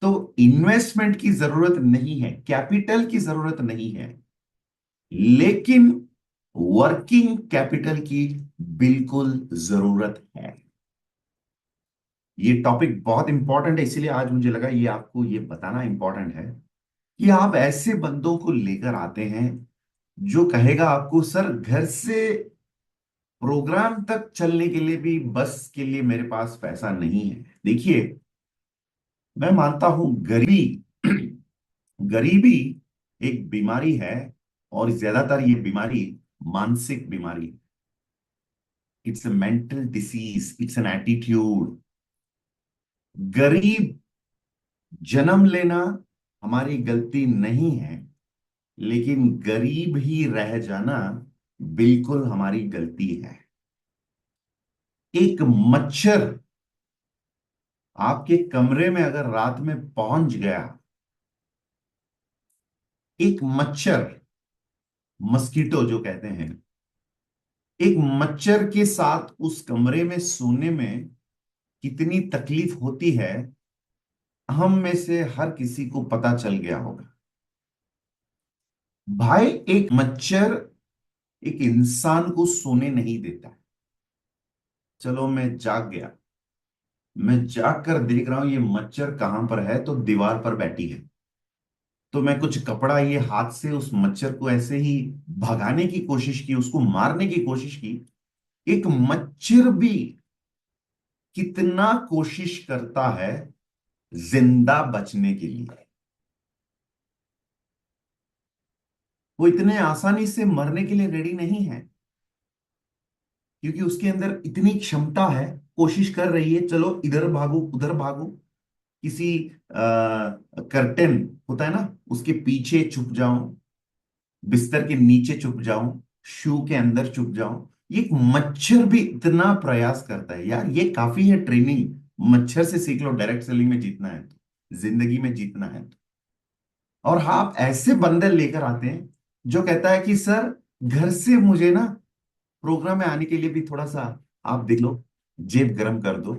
तो इन्वेस्टमेंट की जरूरत नहीं है, कैपिटल की जरूरत नहीं है, लेकिन वर्किंग कैपिटल की बिल्कुल जरूरत है। ये टॉपिक बहुत इंपॉर्टेंट है, इसीलिए आज मुझे लगा ये आपको ये बताना इंपॉर्टेंट है कि आप ऐसे बंदों को लेकर आते हैं जो कहेगा आपको, सर घर से प्रोग्राम तक चलने के लिए भी बस के लिए मेरे पास पैसा नहीं है। देखिए, मैं मानता हूं गरीबी गरीबी एक बीमारी है, और ज्यादातर ये बीमारी मानसिक बीमारी है। It's a mental disease, it's an attitude. गरीब जन्म लेना हमारी गलती नहीं है, लेकिन गरीब ही रह जाना बिल्कुल हमारी गलती है। एक मच्छर आपके कमरे में अगर रात में पहुंच गया, एक मच्छर, मस्कीटो जो कहते हैं, एक मच्छर के साथ उस कमरे में सोने में कितनी तकलीफ होती है, हम में से हर किसी को पता चल गया होगा। भाई, एक मच्छर एक इंसान को सोने नहीं देता। चलो, मैं जाग गया, मैं जाग कर देख रहा हूं ये मच्छर कहां पर है, तो दीवार पर बैठी है। तो मैं कुछ कपड़ा ये हाथ से उस मच्छर को ऐसे ही भगाने की कोशिश की, उसको मारने की कोशिश की। एक मच्छर भी कितना कोशिश करता है जिंदा बचने के लिए। वो इतने आसानी से मरने के लिए रेडी नहीं है, क्योंकि उसके अंदर इतनी क्षमता है। कोशिश कर रही है, चलो इधर भागो उधर भागो, किसी कर्टेन होता है ना, उसके पीछे छुप जाऊं, बिस्तर के नीचे छुप जाऊं, शू के अंदर छुप जाऊं। ये एक मच्छर भी इतना प्रयास करता है यार, ये काफी है ट्रेनिंग। मच्छर से सीख लो, डायरेक्ट सेलिंग में जीतना है तो, जिंदगी में जीतना है तो। और हाँ, आप ऐसे बंदे लेकर आते हैं जो कहता है कि सर, घर से मुझे ना प्रोग्राम में आने के लिए भी थोड़ा सा आप देख लो, जेब गरम कर दो।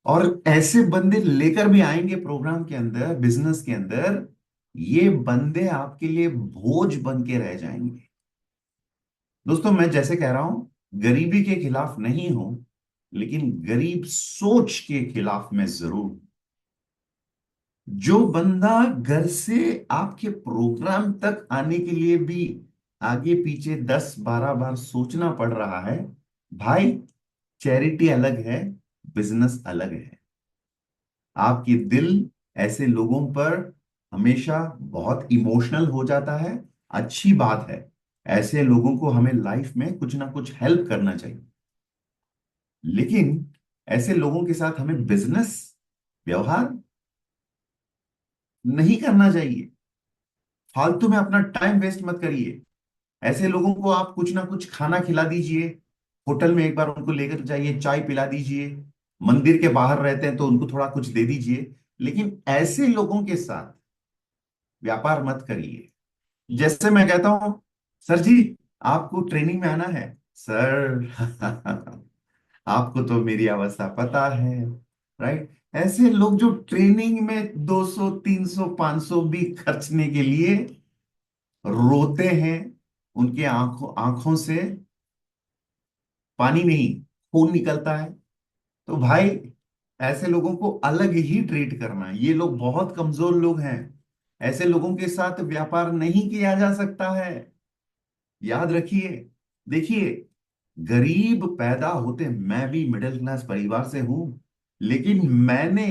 और ऐसे बंदे लेकर भी आएंगे प्रोग्राम के अंदर, बिजनेस के अंदर, ये बंदे आपके लिए बोझ बन के रह जाएंगे। दोस्तों, मैं जैसे कह रहा हूं, गरीबी के खिलाफ नहीं हूं, लेकिन गरीब सोच के खिलाफ मैं जरूर हूं। जो बंदा घर से आपके प्रोग्राम तक आने के लिए भी आगे पीछे 10-12 बार सोचना पड़ रहा है, भाई, चैरिटी अलग है, बिजनेस अलग है। आपकी दिल ऐसे लोगों पर हमेशा बहुत इमोशनल हो जाता है। अच्छी बात है, ऐसे लोगों को हमें लाइफ में कुछ ना कुछ हेल्प करना चाहिए, लेकिन ऐसे लोगों के साथ हमें बिजनेस व्यवहार नहीं करना चाहिए। फालतू में अपना टाइम वेस्ट मत करिए। ऐसे लोगों को आप कुछ ना कुछ खाना खिला दीजिए, होटल में एक बार उनको लेकर जाइए, चाय पिला दीजिए, मंदिर के बाहर रहते हैं तो उनको थोड़ा कुछ दे दीजिए, लेकिन ऐसे लोगों के साथ व्यापार मत करिए। जैसे मैं कहता हूं, सर जी आपको ट्रेनिंग में आना है सर। आपको तो मेरी अवस्था पता है, राइट? ऐसे लोग जो ट्रेनिंग में 200 300 500 भी खर्चने के लिए रोते हैं, उनके आंखों आंखों से पानी नहीं, खून निकलता है। तो भाई ऐसे लोगों को अलग ही ट्रीट करना है। ये लोग बहुत कमजोर लोग हैं, ऐसे लोगों के साथ व्यापार नहीं किया जा सकता है। याद रखिए। देखिए, गरीब पैदा होते, मैं भी मिडिल क्लास परिवार से हूं, लेकिन मैंने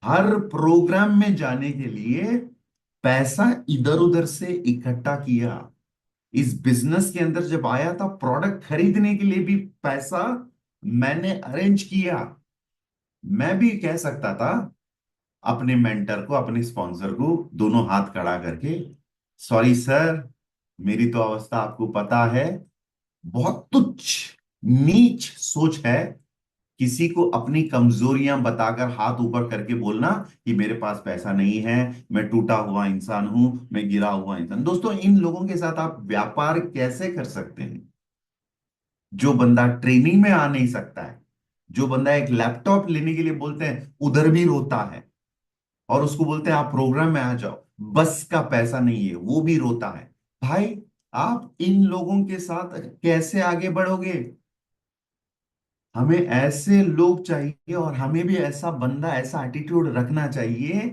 हर प्रोग्राम में जाने के लिए पैसा इधर उधर से इकट्ठा किया। इस बिजनेस के अंदर जब आया था, प्रोडक्ट खरीदने के लिए भी पैसा मैंने अरेंज किया। मैं भी कह सकता था अपने मेंटर को, अपने स्पॉन्सर को दोनों हाथ खड़ा करके, सॉरी सर, मेरी तो अवस्था आपको पता है, बहुत तुच्छ नीच सोच है किसी को अपनी कमजोरियां बताकर हाथ ऊपर करके बोलना कि मेरे पास पैसा नहीं है, मैं टूटा हुआ इंसान हूं, मैं गिरा हुआ इंसान। दोस्तों, इन लोगों के साथ आप व्यापार कैसे कर सकते हैं? जो बंदा ट्रेनिंग में आ नहीं सकता है, जो बंदा एक लैपटॉप लेने के लिए बोलते हैं उधर भी रोता है, और उसको बोलते हैं आप प्रोग्राम में आ जाओ, बस का पैसा नहीं है, वो भी रोता है। भाई, आप इन लोगों के साथ कैसे आगे बढ़ोगे? हमें ऐसे लोग चाहिए, और हमें भी ऐसा बंदा, ऐसा एटीट्यूड रखना चाहिए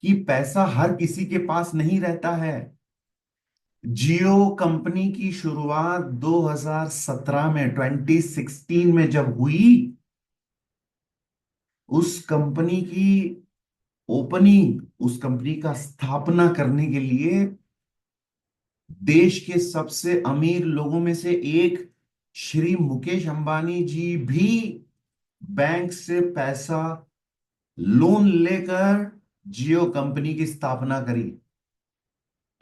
कि पैसा हर किसी के पास नहीं रहता है। जियो कंपनी की शुरुआत 2017 में, 2016 में जब हुई, उस कंपनी की ओपनिंग, उस कंपनी का स्थापना करने के लिए देश के सबसे अमीर लोगों में से एक श्री मुकेश अंबानी जी भी बैंक से पैसा लोन लेकर जियो कंपनी की स्थापना करी।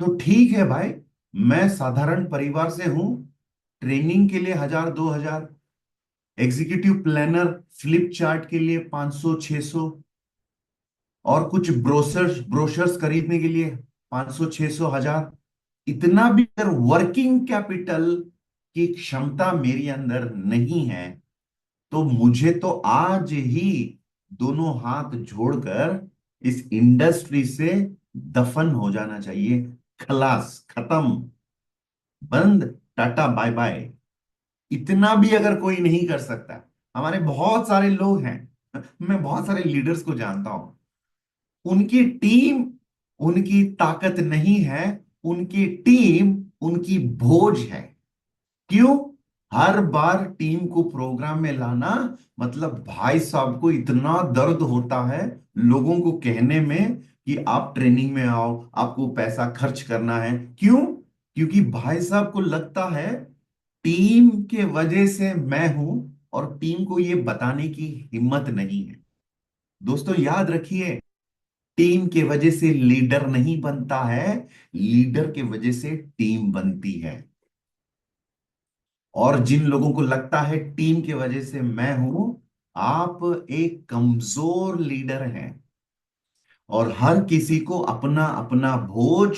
तो ठीक है भाई, मैं साधारण परिवार से हूं, ट्रेनिंग के लिए 1000 2000, एग्जीक्यूटिव प्लानर फ्लिप चार्ट के लिए 500 600, और कुछ ब्रोशर्स खरीदने के लिए 500 600 1000, इतना भी अगर वर्किंग कैपिटल की क्षमता मेरी अंदर नहीं है, तो मुझे तो आज ही दोनों हाथ जोड़कर इस इंडस्ट्री से दफन हो जाना चाहिए। खलास, खत्म, बंद, टाटा बाय बाय। इतना भी अगर कोई नहीं कर सकता, हमारे बहुत सारे लोग हैं, मैं बहुत सारे लीडर्स को जानता हूं, उनकी टीम उनकी ताकत नहीं है, उनकी टीम उनकी बोझ है। क्यों? हर बार टीम को प्रोग्राम में लाना मतलब भाई साहब को इतना दर्द होता है लोगों को कहने में कि आप ट्रेनिंग में आओ, आपको पैसा खर्च करना है। क्यों? क्योंकि भाई साहब को लगता है टीम के वजह से मैं हूं, और टीम को ये बताने की हिम्मत नहीं है। दोस्तों, याद रखिए, टीम के वजह से लीडर नहीं बनता है, लीडर के वजह से टीम बनती है। और जिन लोगों को लगता है टीम की वजह से मैं हूं, आप एक कमजोर लीडर हैं। और हर किसी को अपना अपना बोझ,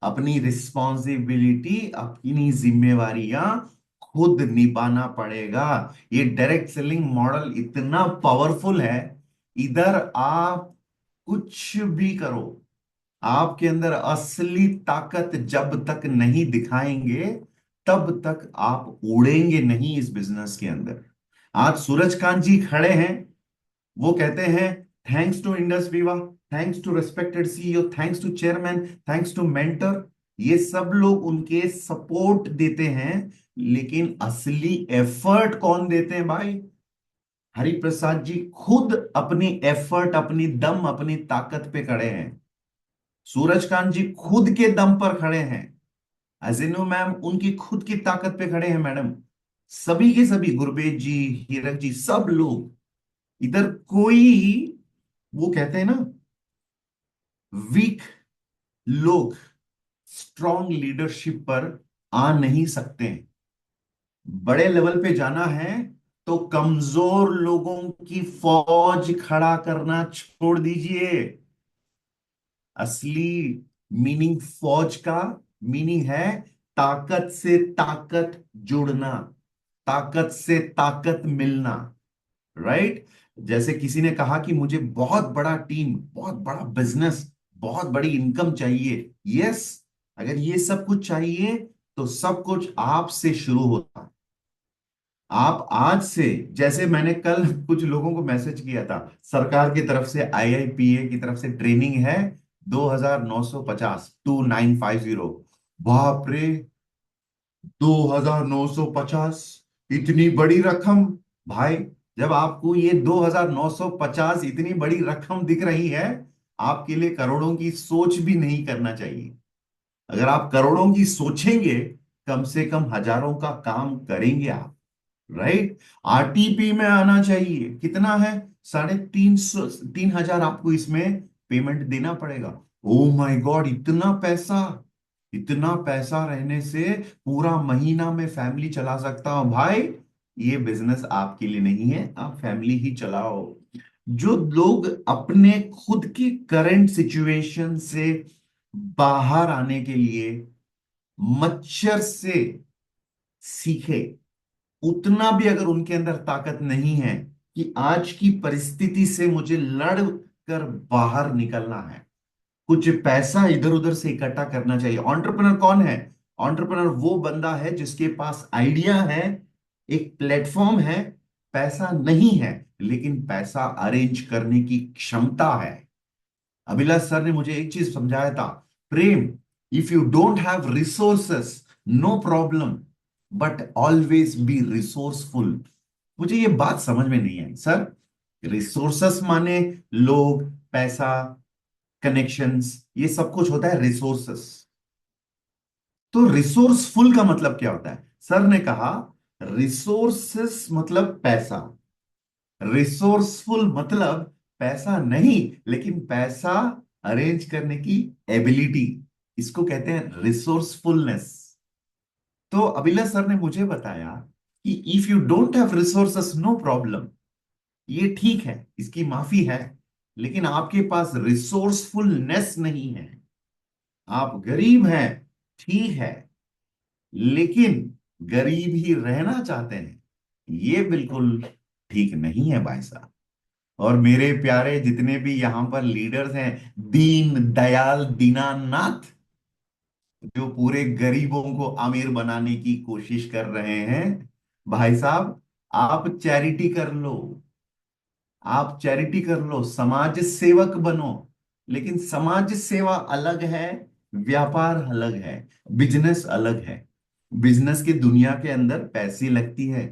अपनी रिस्पॉन्सिबिलिटी, अपनी जिम्मेवारियां खुद निभाना पड़ेगा। ये डायरेक्ट सेलिंग मॉडल इतना पावरफुल है, इधर आप कुछ भी करो, आपके अंदर असली ताकत जब तक नहीं दिखाएंगे, तब तक आप उड़ेंगे नहीं इस बिजनेस के अंदर। आज सूरजकांत जी खड़े हैं, वो कहते हैं thanks to Indus Viva, thanks to respected CEO, thanks to chairman, thanks to mentor. ये सब लोग उनके सपोर्ट देते हैं, लेकिन असली एफर्ट कौन देते हैं भाई? हरिप्रसाद जी खुद अपनी एफर्ट, अपनी दम, अपनी ताकत पे खड़े हैं। सूरजकांत जी खुद के दम पर खड़े हैं। अजीनो मैम उनकी खुद की ताकत पे खड़े हैं मैडम। सभी के सभी, गुरबेज जी, हीरक जी, सब लोग। इधर कोई, वो कहते हैं ना, वीक लोग स्ट्रॉन्ग लीडरशिप पर आ नहीं सकते हैं। बड़े लेवल पे जाना है तो कमजोर लोगों की फौज खड़ा करना छोड़ दीजिए। असली मीनिंग फौज का मीनिंग है ताकत से ताकत जुड़ना, ताकत से ताकत मिलना। राइट? जैसे किसी ने कहा कि मुझे बहुत बड़ा टीम, बहुत बड़ा बिजनेस, बहुत बड़ी इनकम चाहिए। यस, अगर ये सब कुछ चाहिए तो सब कुछ आपसे शुरू होता है। आप आज से, जैसे मैंने कल कुछ लोगों को मैसेज किया था, सरकार की तरफ से, आईआईपीए की तरफ से ट्रेनिंग है 2950, 2950। बाप रे, 2950, इतनी बड़ी रकम। भाई, जब आपको ये 2950 इतनी बड़ी रकम दिख रही है, आपके लिए करोड़ों की सोच भी नहीं करना चाहिए। अगर आप करोड़ों की सोचेंगे, कम से कम हजारों का काम करेंगे आप। राइट? आरटीपी में आना चाहिए। कितना है? 350, 3000 आपको इसमें पेमेंट देना पड़ेगा। ओ माय गॉड, इतना पैसा! इतना पैसा रहने से पूरा महीना में फैमिली चला सकता हूं भाई। ये बिजनेस आपके लिए नहीं है, आप फैमिली ही चलाओ। जो लोग अपने खुद की करंट सिचुएशन से बाहर आने के लिए मच्छर से सीखे, उतना भी अगर उनके अंदर ताकत नहीं है कि आज की परिस्थिति से मुझे लड़ कर बाहर निकलना है, कुछ पैसा इधर उधर से इकट्ठा करना चाहिए। एंटरप्रेन्योर कौन है? एंटरप्रेन्योर वो बंदा है जिसके पास आइडिया है, एक प्लेटफॉर्म है, पैसा नहीं है लेकिन पैसा अरेंज करने की क्षमता है। अभिलाष सर ने मुझे एक चीज समझाया था, Prem, if you don't have resources, no problem, but always be resourceful. मुझे ये बात समझ में नहीं आई सर। रिसोर्सेस माने लोग, पैसा, कनेक्शंस, ये सब कुछ होता है रिसोर्सेस। तो रिसोर्सफुल का मतलब क्या होता है? सर ने कहा रिसोर्सेस मतलब पैसा, रिसोर्सफुल मतलब पैसा नहीं लेकिन पैसा अरेंज करने की एबिलिटी। इसको कहते हैं रिसोर्सफुलनेस। तो अभिलाष सर ने मुझे बताया कि if you don't have resources, no problem, ये ठीक है, इसकी माफी है। लेकिन आपके पास रिसोर्सफुलनेस नहीं है, आप गरीब हैं, ठीक है, लेकिन गरीब ही रहना चाहते हैं, ये बिल्कुल ठीक नहीं है भाई साहब। और मेरे प्यारे जितने भी यहां पर लीडर्स हैं, दीन दयाल दीनानाथ, जो पूरे गरीबों को अमीर बनाने की कोशिश कर रहे हैं, भाई साहब, आप चैरिटी कर लो, आप चैरिटी कर लो, समाज सेवक बनो। लेकिन समाज सेवा अलग है, व्यापार अलग है, बिजनेस अलग है। बिजनेस की दुनिया के अंदर पैसे लगती है,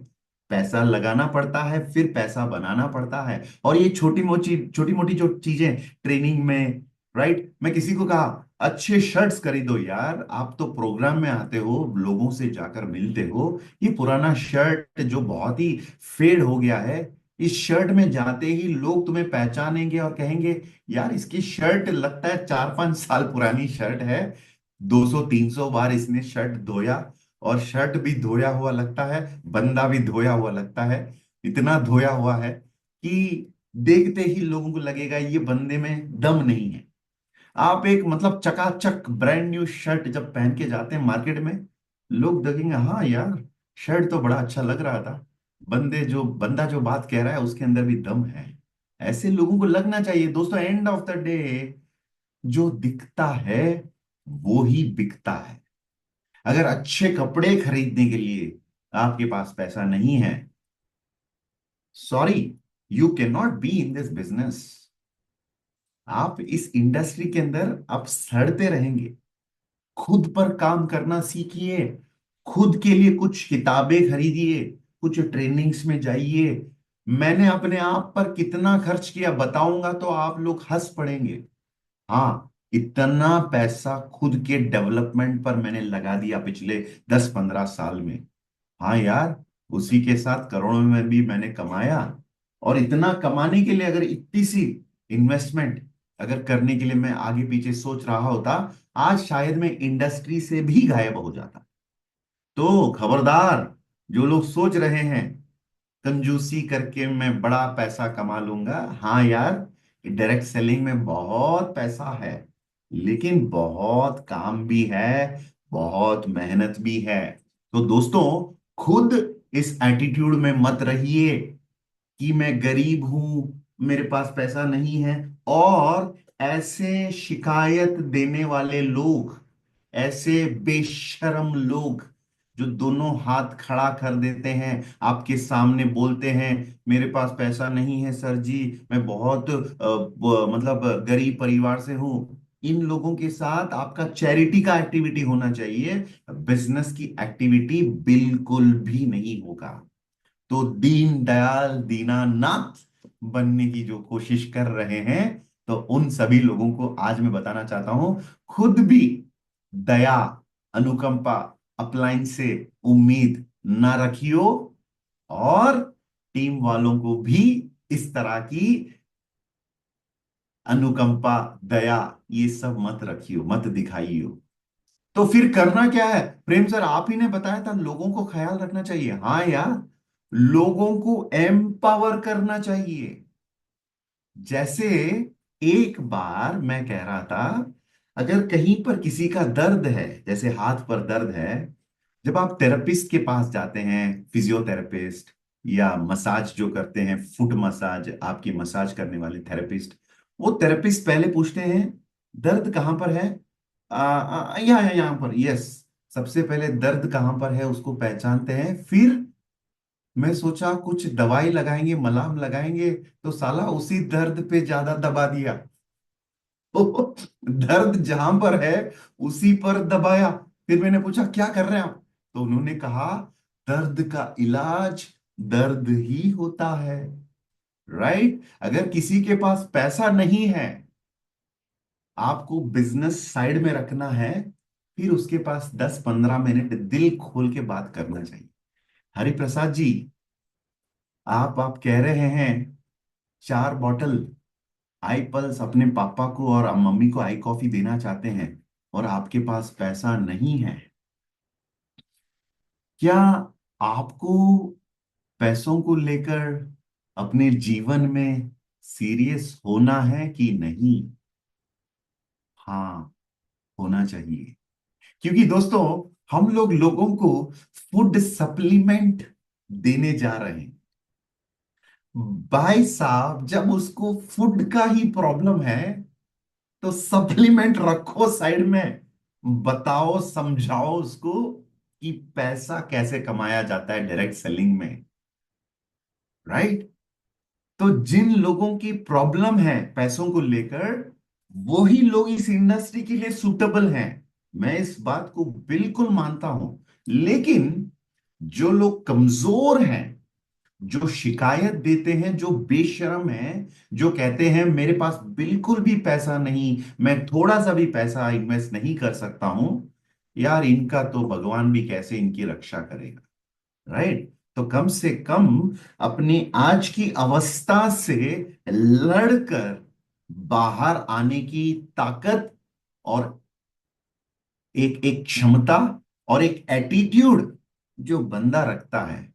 पैसा लगाना पड़ता है, फिर पैसा बनाना पड़ता है। और ये छोटी मोटी जो चीजें ट्रेनिंग में, राइट? मैं किसी को कहा अच्छे शर्ट्स खरीदो यार, आप तो प्रोग्राम में आते हो, लोगों से जाकर मिलते हो, ये पुराना शर्ट जो बहुत ही फेड हो गया है, इस शर्ट में जाते ही लोग तुम्हें पहचानेंगे और कहेंगे यार इसकी शर्ट लगता है 4-5 साल पुरानी शर्ट है, 200-300 बार इसने शर्ट धोया, और शर्ट भी धोया हुआ लगता है, बंदा भी धोया हुआ लगता है, इतना धोया हुआ है कि देखते ही लोगों को लगेगा ये बंदे में दम नहीं है। आप एक मतलब चकाचक ब्रांड न्यू शर्ट जब पहन के जाते हैं मार्केट में, लोग देखेंगे हाँ यार, शर्ट तो बड़ा अच्छा लग रहा था, बंदा जो बात कह रहा है उसके अंदर भी दम है। ऐसे लोगों को लगना चाहिए दोस्तों। एंड ऑफ द डे जो दिखता है वो ही बिकता है। अगर अच्छे कपड़े खरीदने के लिए आपके पास पैसा नहीं है, sorry, you can not be in this business. आप इस इंडस्ट्री के अंदर आप सड़ते रहेंगे। खुद पर काम करना सीखिए, खुद के लिए कुछ किताबें खरीदिए, कुछ ट्रेनिंग्स में जाइए। मैंने अपने आप पर कितना खर्च किया बताऊंगा तो आप लोग हंस पड़ेंगे। हाँ, इतना पैसा खुद के डेवलपमेंट पर मैंने लगा दिया पिछले 10-15 साल में। हाँ यार, उसी के साथ करोड़ों में भी मैंने कमाया। और इतना कमाने के लिए अगर इतनी सी इन्वेस्टमेंट अगर करने के लिए मैं आगे पीछे सोच रहा होता, आज शायद मैं इंडस्ट्री से भी गायब हो जाता। तो खबरदार, जो लोग सोच रहे हैं कंजूसी करके मैं बड़ा पैसा कमा लूंगा, हाँ यार, डायरेक्ट सेलिंग में बहुत पैसा है, लेकिन बहुत काम भी है, बहुत मेहनत भी है। तो दोस्तों, खुद इस एटीट्यूड में मत रहिए कि मैं गरीब हूं, मेरे पास पैसा नहीं है। और ऐसे शिकायत देने वाले लोग, ऐसे बेशर्म लोग जो दोनों हाथ खड़ा कर देते हैं, आपके सामने बोलते हैं मेरे पास पैसा नहीं है सर जी, मैं बहुत मतलब गरीब परिवार से हूं, इन लोगों के साथ आपका चैरिटी का एक्टिविटी होना चाहिए, बिजनेस की एक्टिविटी बिल्कुल भी नहीं होगा। तो दीन दयाल दीनानाथ बनने की जो कोशिश कर रहे हैं, तो उन सभी लोगों को आज मैं बताना चाहता हूं, खुद भी दया, अनुकंपा, अपलाइन से उम्मीद ना रखियो, और टीम वालों को भी इस तरह की अनुकंपा, दया, ये सब मत रखियो, मत दिखाइयो। तो फिर करना क्या है? प्रेम सर, आप ही ने बताया था लोगों को ख्याल रखना चाहिए। हाँ यार, लोगों को एम्पावर करना चाहिए। जैसे एक बार मैं कह रहा था, अगर कहीं पर किसी का दर्द है, जैसे हाथ पर दर्द है, जब आप थेरेपिस्ट के पास जाते हैं, फिजियोथेरेपिस्ट या मसाज जो करते हैं, फुट मसाज, आपकी मसाज करने वाले थेरेपिस्ट, वो थेरेपिस्ट पहले पूछते हैं दर्द कहाँ पर है? यहाँ पर, यस। सबसे पहले दर्द कहाँ पर है उसको पहचानते हैं, फिर मैं सोचा कुछ दवाई लगाएंगे, मलहम लगाएंगे, तो साला उसी दर्द पे ज्यादा दबा दिया। तो दर्द जहां पर है उसी पर दबाया। फिर मैंने पूछा क्या कर रहे हैं आप? तो उन्होंने कहा दर्द का इलाज दर्द ही होता है। राइट? अगर किसी के पास पैसा नहीं है, आपको बिजनेस साइड में रखना है, फिर उसके पास 10-15 मिनट दिल खोल के बात करना चाहिए। हरिप्रसाद जी, आप कह रहे हैं 4 बॉटल आई पल्स अपने पापा को और मम्मी को आई कॉफी देना चाहते हैं, और आपके पास पैसा नहीं है। क्या आपको पैसों को लेकर अपने जीवन में सीरियस होना है कि नहीं? हाँ, होना चाहिए। क्योंकि दोस्तों, हम लोग लोगों को फूड सप्लीमेंट देने जा रहे हैं। भाई साहब, जब उसको फूड का ही प्रॉब्लम है, तो सप्लीमेंट रखो साइड में, बताओ, समझाओ उसको कि पैसा कैसे कमाया जाता है डायरेक्ट सेलिंग में। राइट? तो जिन लोगों की प्रॉब्लम है पैसों को लेकर, वही लोग इस इंडस्ट्री के लिए सूटेबल हैं। मैं इस बात को बिल्कुल मानता हूं। लेकिन जो लोग कमजोर हैं, जो शिकायत देते हैं, जो बेशर्म हैं, जो कहते हैं मेरे पास बिल्कुल भी पैसा नहीं, मैं थोड़ा सा भी पैसा इन्वेस्ट नहीं कर सकता हूं, यार इनका तो भगवान भी कैसे इनकी रक्षा करेगा। राइट? तो कम से कम अपनी आज की अवस्था से लड़कर बाहर आने की ताकत, और एक एक क्षमता, और एक एटीट्यूड जो बंदा रखता है,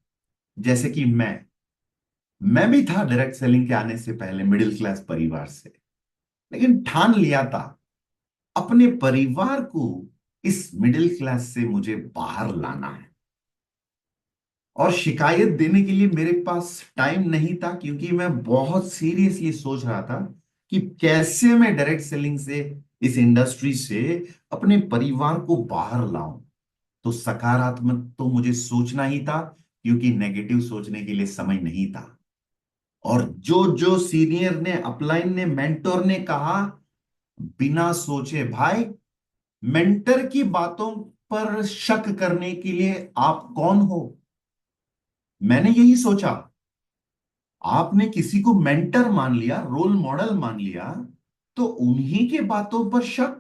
जैसे कि मैं भी था डायरेक्ट सेलिंग के आने से पहले मिडिल क्लास परिवार से, लेकिन ठान लिया था अपने परिवार को इस मिडिल क्लास से मुझे बाहर लाना है। और शिकायत देने के लिए मेरे पास टाइम नहीं था, क्योंकि मैं बहुत सीरियसली सोच रहा था कि कैसे मैं डायरेक्ट सेलिंग से, इस इंडस्ट्री से अपने परिवार को बाहर लाऊं। तो सकारात्मक तो मुझे सोचना ही था, क्योंकि नेगेटिव सोचने के लिए समय नहीं था। और जो जो सीनियर ने, अपलाइन ने, मेंटोर ने कहा, बिना सोचे भाई, मेंटर की बातों पर शक करने के लिए आप कौन हो? मैंने यही सोचा। आपने किसी को मेंटर मान लिया, रोल मॉडल मान लिया, तो उन्हीं के बातों पर शक।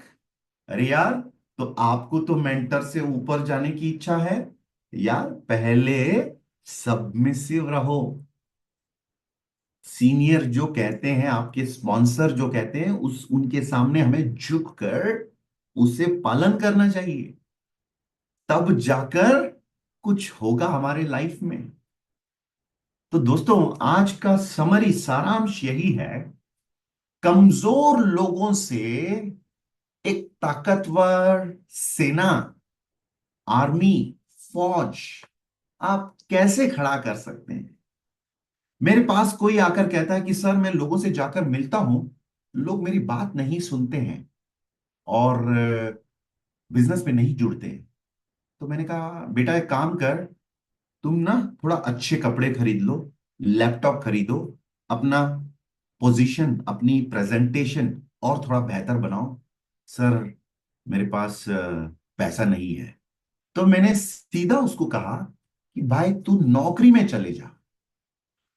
अरे यार, तो आपको तो मेंटर से ऊपर जाने की इच्छा है यार, पहले सबमिसिव रहो। सीनियर जो कहते हैं, आपके स्पॉन्सर जो कहते हैं, उस उनके सामने हमें झुककर उसे पालन करना चाहिए, तब जाकर कुछ होगा हमारे लाइफ में। तो दोस्तों, आज का समरी सारांश यही है, कमजोर लोगों से एक ताकतवर सेना, आर्मी, फौज आप कैसे खड़ा कर सकते हैं। मेरे पास कोई आकर कहता है कि सर मैं लोगों से जाकर मिलता हूं, लोग मेरी बात नहीं सुनते हैं और बिजनेस में नहीं जुड़ते हैं। तो मैंने कहा बेटा एक काम कर, तुम ना थोड़ा अच्छे कपड़े खरीद लो, लैपटॉप खरीदो, अपना पोजीशन, अपनी प्रेजेंटेशन और थोड़ा बेहतर बनाओ। सर मेरे पास पैसा नहीं है। तो मैंने सीधा उसको कहा कि भाई तू नौकरी में चले जा,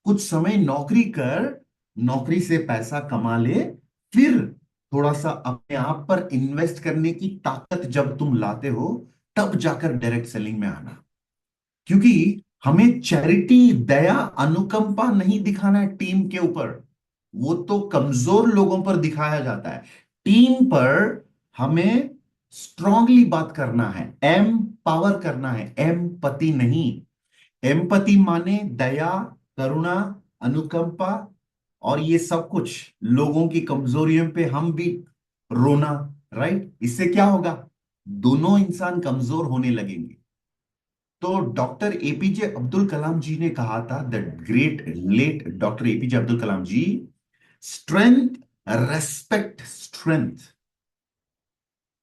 कुछ समय नौकरी कर, नौकरी से पैसा कमा ले, फिर थोड़ा सा अपने आप पर इन्वेस्ट करने की ताकत जब तुम लाते हो, तब जाकर डायरेक्ट सेलिंग में आना। क्योंकि हमें चैरिटी, दया, अनुकंपा नहीं दिखाना है टीम के ऊपर, वो तो कमजोर लोगों पर दिखाया जाता है। टीम पर हमें स्ट्रांगली बात करना है, एम पावर करना है, एम्पति नहीं। एम्पति माने दया, करुणा, अनुकंपा, और ये सब कुछ लोगों की कमजोरियों पे हम भी रोना। राइट, इससे क्या होगा, दोनों इंसान कमजोर होने लगेंगे। तो डॉक्टर एपीजे अब्दुल कलाम जी ने कहा था, the great late doctor APJ Abdul Kalam ji, strength respect strength,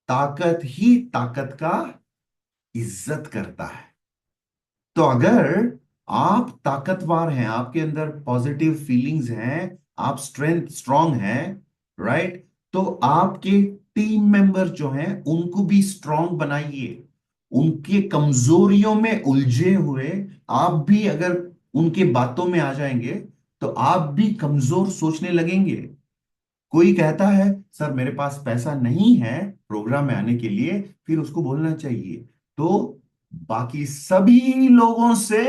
ताकत ही ताकत का इज्जत करता है। तो अगर आप ताकतवर हैं, आपके अंदर पॉजिटिव फीलिंग्स हैं, आप स्ट्रांग हैं, राइट, तो आपके टीम मेंबर जो हैं उनको भी स्ट्रांग बनाइए। उनके कमजोरियों में उलझे हुए आप भी अगर उनके बातों में आ जाएंगे, तो आप भी कमजोर सोचने लगेंगे। कोई कहता है सर मेरे पास पैसा नहीं है प्रोग्राम में आने के लिए, फिर उसको बोलना चाहिए तो बाकी सभी लोगों से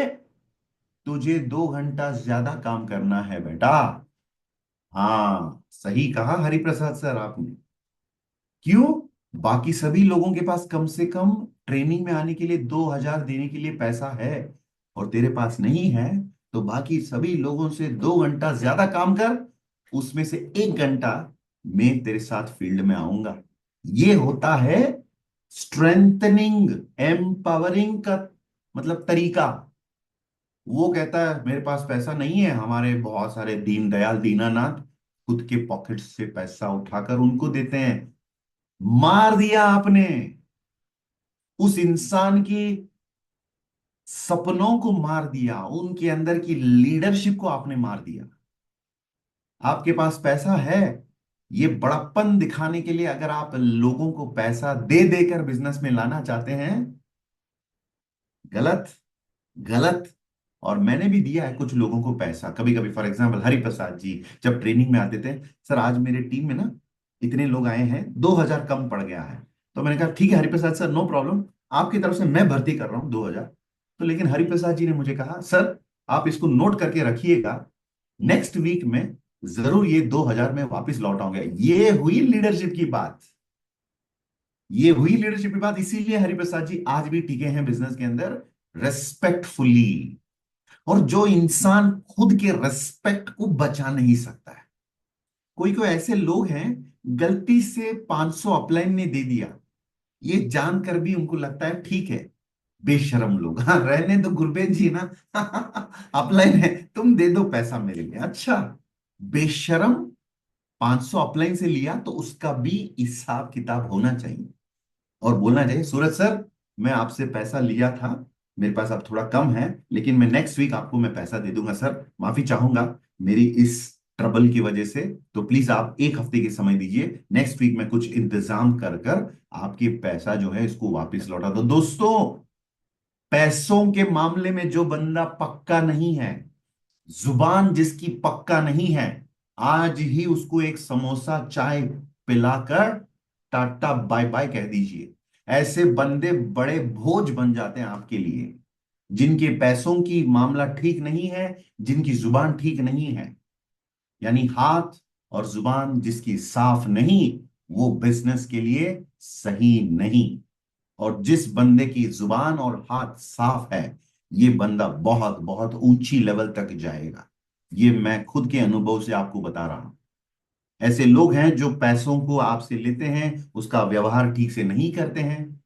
तुझे 2 घंटा ज्यादा काम करना है बेटा। हाँ, सही कहा हरिप्रसाद सर आपने। क्यों? बाकी सभी लोगों के पास कम से कम ट्रेनिंग में आने के लिए 2,000 देने के लिए पैसा है, और तेरे पास नहीं है, तो बाकी सभी लोगों से 2 घंटा ज्यादा काम कर, उसमें से 1 घंटा मैं तेरे साथ फील्ड में आऊंगा। ये होता है स्ट्रेंथनिंग, एम्पावरिंग का मतलब तरीका। वो कहता है मेरे पास पैसा नहीं है, हमारे बहुत सारे दीन दयाल दीनानाथ खुद के पॉकेट से पैसा उठाकर उनको देते हैं। मार दिया आपने उस इंसान की सपनों को, मार दिया उनके अंदर की लीडरशिप को, आपने मार दिया। आपके पास पैसा है, ये बड़प्पन दिखाने के लिए अगर आप लोगों को पैसा दे देकर बिजनेस में लाना चाहते हैं, गलत, गलत। और मैंने भी दिया है कुछ लोगों को पैसा कभी कभी। फॉर एग्जांपल हरिप्रसाद जी जब ट्रेनिंग में आते थे, सर आज मेरे टीम में ना इतने लोग आए हैं, 2,000 कम पड़ गया है। तो मैंने कहा ठीक है हरिप्रसाद सर, नो प्रॉब्लम, आपकी तरफ से मैं भर्ती कर रहा हूँ 2,000। तो लेकिन हरिप्रसाद जी ने मुझे कहा सर आप इसको नोट करके रखिएगा, नेक्स्ट वीक में जरूर ये 2,000 में वापिस लौट आऊंगा। ये हुई लीडरशिप की बात, ये हुई लीडरशिप की बात। इसीलिए हरिप्रसाद जी आज भी टिके हैं बिजनेस के अंदर रेस्पेक्टफुली। और जो इंसान खुद के रेस्पेक्ट को बचा नहीं सकता है, कोई कोई ऐसे लोग हैं गलती से 500 अपलाइन ने दे दिया, ये जानकर भी उनको लगता है ठीक है, बेशरम लोग, हाँ रहने दो गुरबेज जी ना, अपलाइन है तुम दे दो पैसा मेरे लिए। अच्छा, बेशरम 500 अपलाइन से लिया तो उसका भी हिसाब किताब होना चाहिए, और बोलना चाहिए सूरज सर मैं आपसे पैसा लिया था, मेरे पास अब थोड़ा कम है, लेकिन मैं नेक्स्ट वीक आपको मैं पैसा दे दूंगा सर, माफी चाहूंगा मेरी इस ट्रबल की वजह से, तो प्लीज आप 1 हफ्ते की समय दीजिए, नेक्स्ट वीक में कुछ इंतजाम कर कर आपके पैसा जो है इसको वापस लौटा दो। दोस्तों, पैसों के मामले में जो बंदा पक्का नहीं है, जुबान जिसकी पक्का नहीं है, आज ही उसको एक समोसा चाय पिलाकर टाटा बाय बाय कह दीजिए। ऐसे बंदे बड़े भोज बन जाते हैं आपके लिए, जिनके पैसों की मामला ठीक नहीं है, जिनकी जुबान ठीक नहीं है। यानी हाथ और जुबान जिसकी साफ नहीं, वो बिजनेस के लिए सही नहीं। और जिस बंदे की जुबान और हाथ साफ है, ये बंदा बहुत बहुत ऊंची लेवल तक जाएगा। ये मैं खुद के अनुभव से आपको बता रहा हूं। ऐसे लोग हैं जो पैसों को आपसे लेते हैं, उसका व्यवहार ठीक से नहीं करते हैं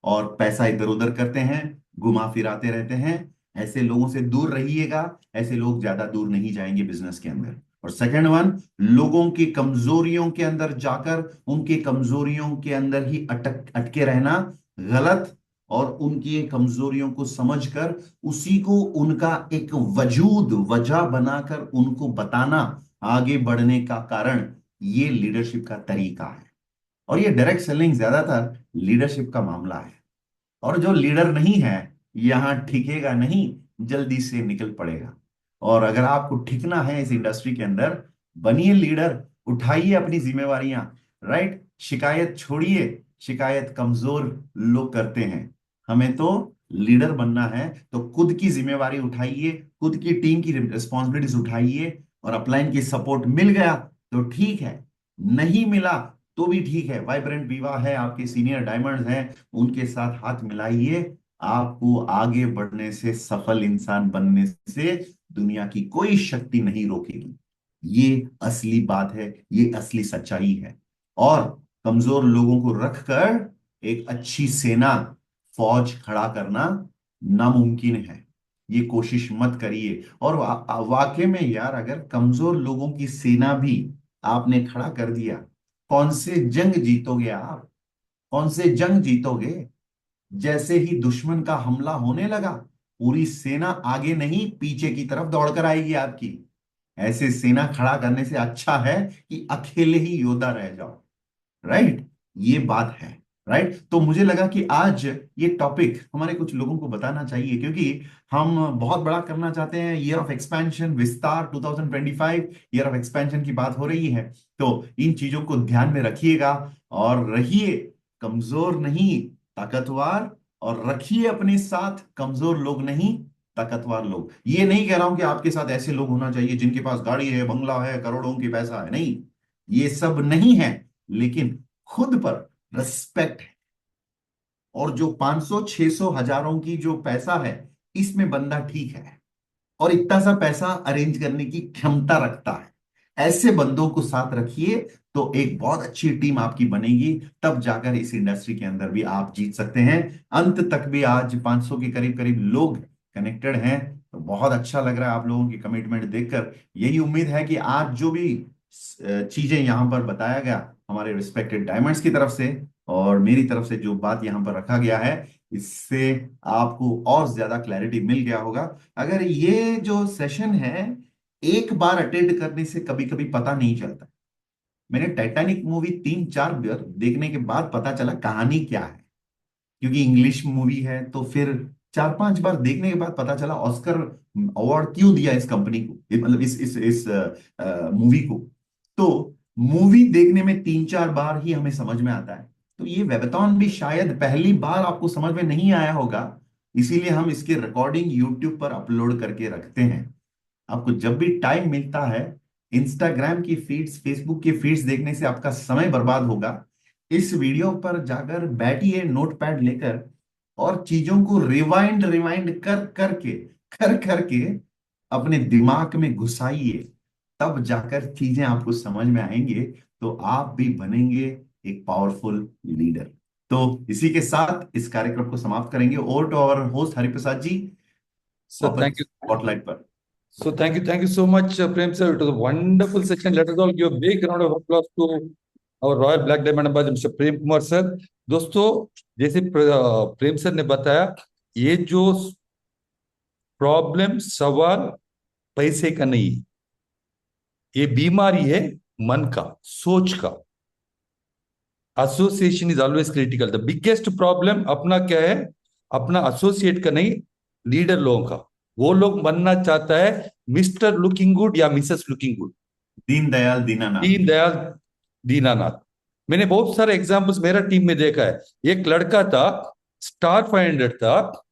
और पैसा इधर उधर करते हैं, घुमा फिराते रहते हैं। ऐसे लोगों से दूर रहिएगा। ऐसे लोग ज्यादा दूर नहीं जाएंगे बिजनेस के अंदर। और सेकंड वन, लोगों की कमजोरियों के अंदर जाकर उनके कमजोरियों के अंदर ही अटके रहना गलत। और उनकी कमजोरियों को समझकर उसी को उनका एक वजूद वजह बनाकर उनको बताना आगे बढ़ने का कारण, ये लीडरशिप का तरीका है। और ये डायरेक्ट सेलिंग ज्यादातर लीडरशिप का मामला है। और जो लीडर नहीं है, यहां टिकेगा नहीं, जल्दी से निकल पड़ेगा। और अगर आपको टिकना है इस इंडस्ट्री के अंदर, बनिए लीडर, उठाइए अपनी जिम्मेवारियां। राइट, शिकायत छोड़िए। शिकायत कमजोर लोग करते हैं। हमें तो लीडर बनना है, तो खुद की जिम्मेवारी उठाइए, खुद की टीम की रिस्पॉन्सिबिलिटीज उठाइए। और अपलाइन की सपोर्ट मिल गया तो ठीक है, नहीं मिला तो भी ठीक है। वाइब्रेंट विवा है, आपके सीनियर डायमंड्स हैं, उनके साथ हाथ मिलाइए। आपको आगे बढ़ने से, सफल इंसान बनने से दुनिया की कोई शक्ति नहीं रोकेगी। ये असली बात है, ये असली सच्चाई है। और कमजोर लोगों को रखकर एक अच्छी सेना, फौज खड़ा करना नामुमकिन है। ये कोशिश मत करिए। और वाकई में यार, अगर कमजोर लोगों की सेना भी आपने खड़ा कर दिया, कौन से जंग जीतोगे आप? कौन से जंग जीतोगे? जैसे ही दुश्मन का हमला होने लगा, पूरी सेना आगे नहीं पीछे की तरफ दौड़कर आएगी आपकी। ऐसे सेना खड़ा करने से अच्छा है कि अकेले ही योद्धा रह जाओ। राइट, ये बात है। राइट, तो मुझे लगा कि आज ये टॉपिक हमारे कुछ लोगों को बताना चाहिए, क्योंकि हम बहुत बड़ा करना चाहते हैं। ईयर ऑफ एक्सपेंशन, विस्तार 2025 ईयर ऑफ एक्सपेंशन की बात हो रही है। तो इन चीजों को ध्यान में रखिएगा और रहिए कमजोर नहीं, ताकतवर। और रखिए अपने साथ कमजोर लोग नहीं, ताकतवर लोग। ये नहीं कह रहा हूं कि आपके साथ ऐसे लोग होना चाहिए जिनके पास गाड़ी है, बंगला है, करोड़ों की पैसा है, नहीं, ये सब नहीं है। लेकिन खुद पर रिस्पेक्ट है। और जो 500 600 हजारों की जो पैसा है, इसमें बंदा ठीक है और इतना सा पैसा अरेंज करने की क्षमता रखता है, ऐसे बंदों को साथ रखिए तो एक बहुत अच्छी टीम आपकी बनेगी। तब जाकर इस इंडस्ट्री के अंदर भी आप जीत सकते हैं। अंत तक भी आज 500 के करीब करीब लोग कनेक्टेड हैं, तो बहुत अच्छा लग रहा है आप लोगों की कमिटमेंट देखकर। यही उम्मीद है कि आज जो भी चीजें यहां पर बताया गया हमारे रिस्पेक्टेड डायमंड्स की तरफ से और मेरी तरफ से, जो बात यहां पर रखा गया है, इससे आपको और ज्यादा क्लैरिटी मिल गया होगा। अगर ये जो सेशन है, एक बार अटेंड करने से कभी कभी पता नहीं चलता। मैंने टाइटैनिक मूवी 3 4 बार देखने के बाद पता चला कहानी क्या है, क्योंकि इंग्लिश मूवी है। तो फिर 4 5 बार देखने के बाद पता चला ऑस्कर अवार्ड क्यों दिया इस कंपनी को, मतलब इस मूवी को। तो मूवी देखने में 3 4 बार ही हमें समझ में आता है। तो ये वेबथॉन भी शायद पहली बार आपको समझ में नहीं आया होगा, इसीलिए हम इसके रिकॉर्डिंग यूट्यूब पर अपलोड करके रखते हैं। आपको जब भी टाइम मिलता है, इंस्टाग्राम की फीड्स, फेसबुक की फीड्स देखने से आपका समय बर्बाद होगा। इस वीडियो पर जाकर बैठिए नोटपैड लेकर और चीजों को रिवाइंड रिवाइंड कर करके अपने दिमाग में घुसाइए। तब जाकर चीजें आपको समझ में आएंगे, तो आप भी बनेंगे एक पावरफुल लीडर। तो इसी के साथ इस कार्यक्रम को समाप्त करेंगे। Over to our host Hariprasad ji, So वापस thank you. स्पॉटलाइट पर। So thank you so much, Prem sir. It was a wonderful session. Let us all give a big round of applause to our Royal Black Diamond Ambassador, Mr. Prem Kumar sir. दोस्तों, जैसे प्रेम सर ने बताया, ये जो प्रॉब्लम, सवाल पैसे का नहीं है, ये बीमारी है मन का, सोच का। Association is always critical. The biggest problem अपना क्या है? अपना एसोसिएट का नहीं, लीडर लोगों का। वो लोग बनना चाहता है मिस्टर लुकिंग गुड या Mrs looking good. Deendayal Dinanath. Deendayal Dinanath. मैंने बहुत सारे एग्जाम्पल्स मेरा टीम में देखा है। एक लड़का था, स्टार 500 था,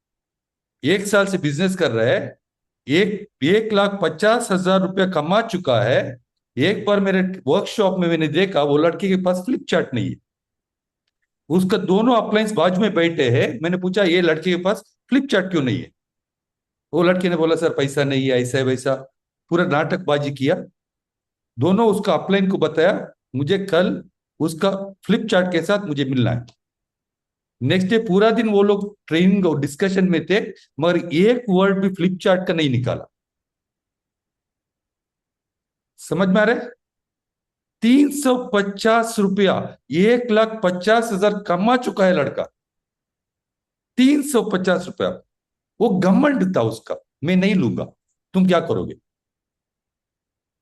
1 साल से बिजनेस कर रहा है, 1,50,000 रुपया कमा चुका है। एक बार मेरे वर्कशॉप में मैंने देखा वो लड़के के पास फ्लिप चार्ट नहीं है। उसका दोनों अप्लायंस बाजू में बैठे हैं। मैंने पूछा ये लड़के के पास फ्लिप चार्ट क्यों नहीं है? वो लड़के ने बोला सर पैसा नहीं है, ऐसा है वैसा, पूरा नाटकबाजी किया। दोनों उसका अपलाइन को बताया मुझे कल उसका फ्लिप चार्ट के साथ मुझे मिलना है। नेक्स्ट डे पूरा दिन वो लोग ट्रेनिंग और डिस्कशन में थे, मगर एक वर्ड भी फ्लिप चार्ट का नहीं निकाला। समझ में आ रहा है? 350 रुपया, 1,50,000 कमा चुका है लड़का। 350 रुपया, वो घमंड था उसका, मैं नहीं लूंगा। तुम क्या करोगे?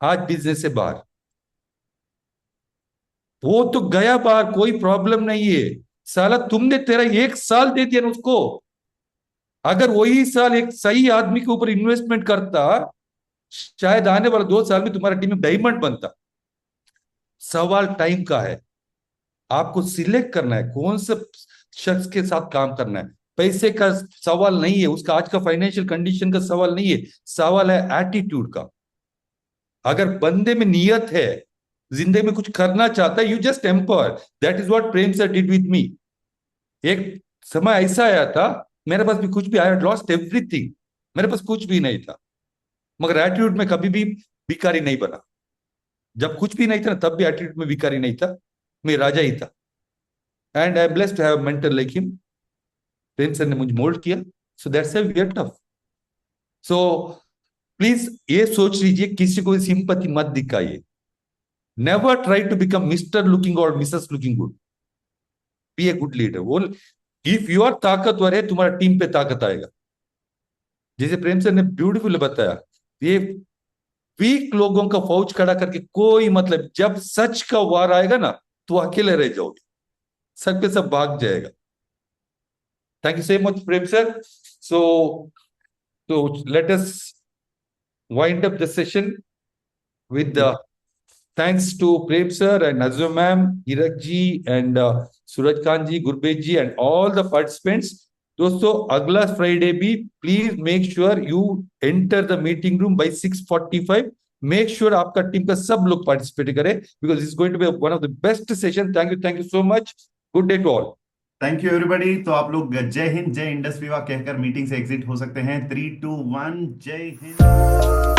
आज बिजनेस से बाहर, वो तो गया बाहर, कोई प्रॉब्लम नहीं है। साला तुमने तेरा 1 साल दे दिया ना उसको। अगर वही साल एक सही आदमी के ऊपर इन्वेस्टमेंट करता, शायद आने वाले 2 साल में तुम्हारा टीम में डायमंड बनता। सवाल टाइम का है। आपको सिलेक्ट करना है कौन से शख्स के साथ काम करना है। पैसे का सवाल नहीं है, उसका आज का फाइनेंशियल कंडीशन का सवाल नहीं है, सवाल है एटीट्यूड का। अगर बंदे में नियत है, जिंदगी में कुछ करना चाहता है, you just empower. That is what Prem sir did with me. एक समय ऐसा आया था, मेरे पास भी कुछ भी, आई हैड लॉस्ट एवरीथिंग, मेरे पास कुछ भी नहीं था, मगर एटीट्यूड में कभी भी भिखारी नहीं बना। जब कुछ भी नहीं था ना, तब भी एटीट्यूड में भिखारी नहीं था, मैं राजा ही था। And I am blessed to have mentor like him. Prem sir ने मुझे मोल्ड किया, so that's why we are tough. So please ये सोच लीजिए, किसी को सिंपैथी मत दिखाइए। Never try to become mister looking और missus looking good. Be a good leader. वो इफ यू आर ताकतवर है, तुम्हारा टीम पे ताकत आएगा। जैसे प्रेम सर ने ब्यूटीफुल बताया, ये वीक लोगों का फौज खड़ा करके कोई मतलब, जब सच का वार आएगा ना, तो अकेले रह जाओगे, सब के सब भाग जाएगा। Thank you so much Prem sir. So let us wind up the session with the thanks to Prem sir and Azum ma'am, Hirak ji and Suraj Khan ji, Gurbet ji and all the participants. दोस्तों अगला फ्राइडे भी please make sure you enter the meeting room by 6:45। Make sure आपका टीम का सब लोग पार्टिसिपेट करें, because is going to be one of the best session. Thank you so much. Good day to all. Thank you everybody. तो आप लोग जय हिंद जय इंडस विवा कहकर मीटिंग से एग्जिट हो सकते हैं। 3, 2, 1 जय हिंद।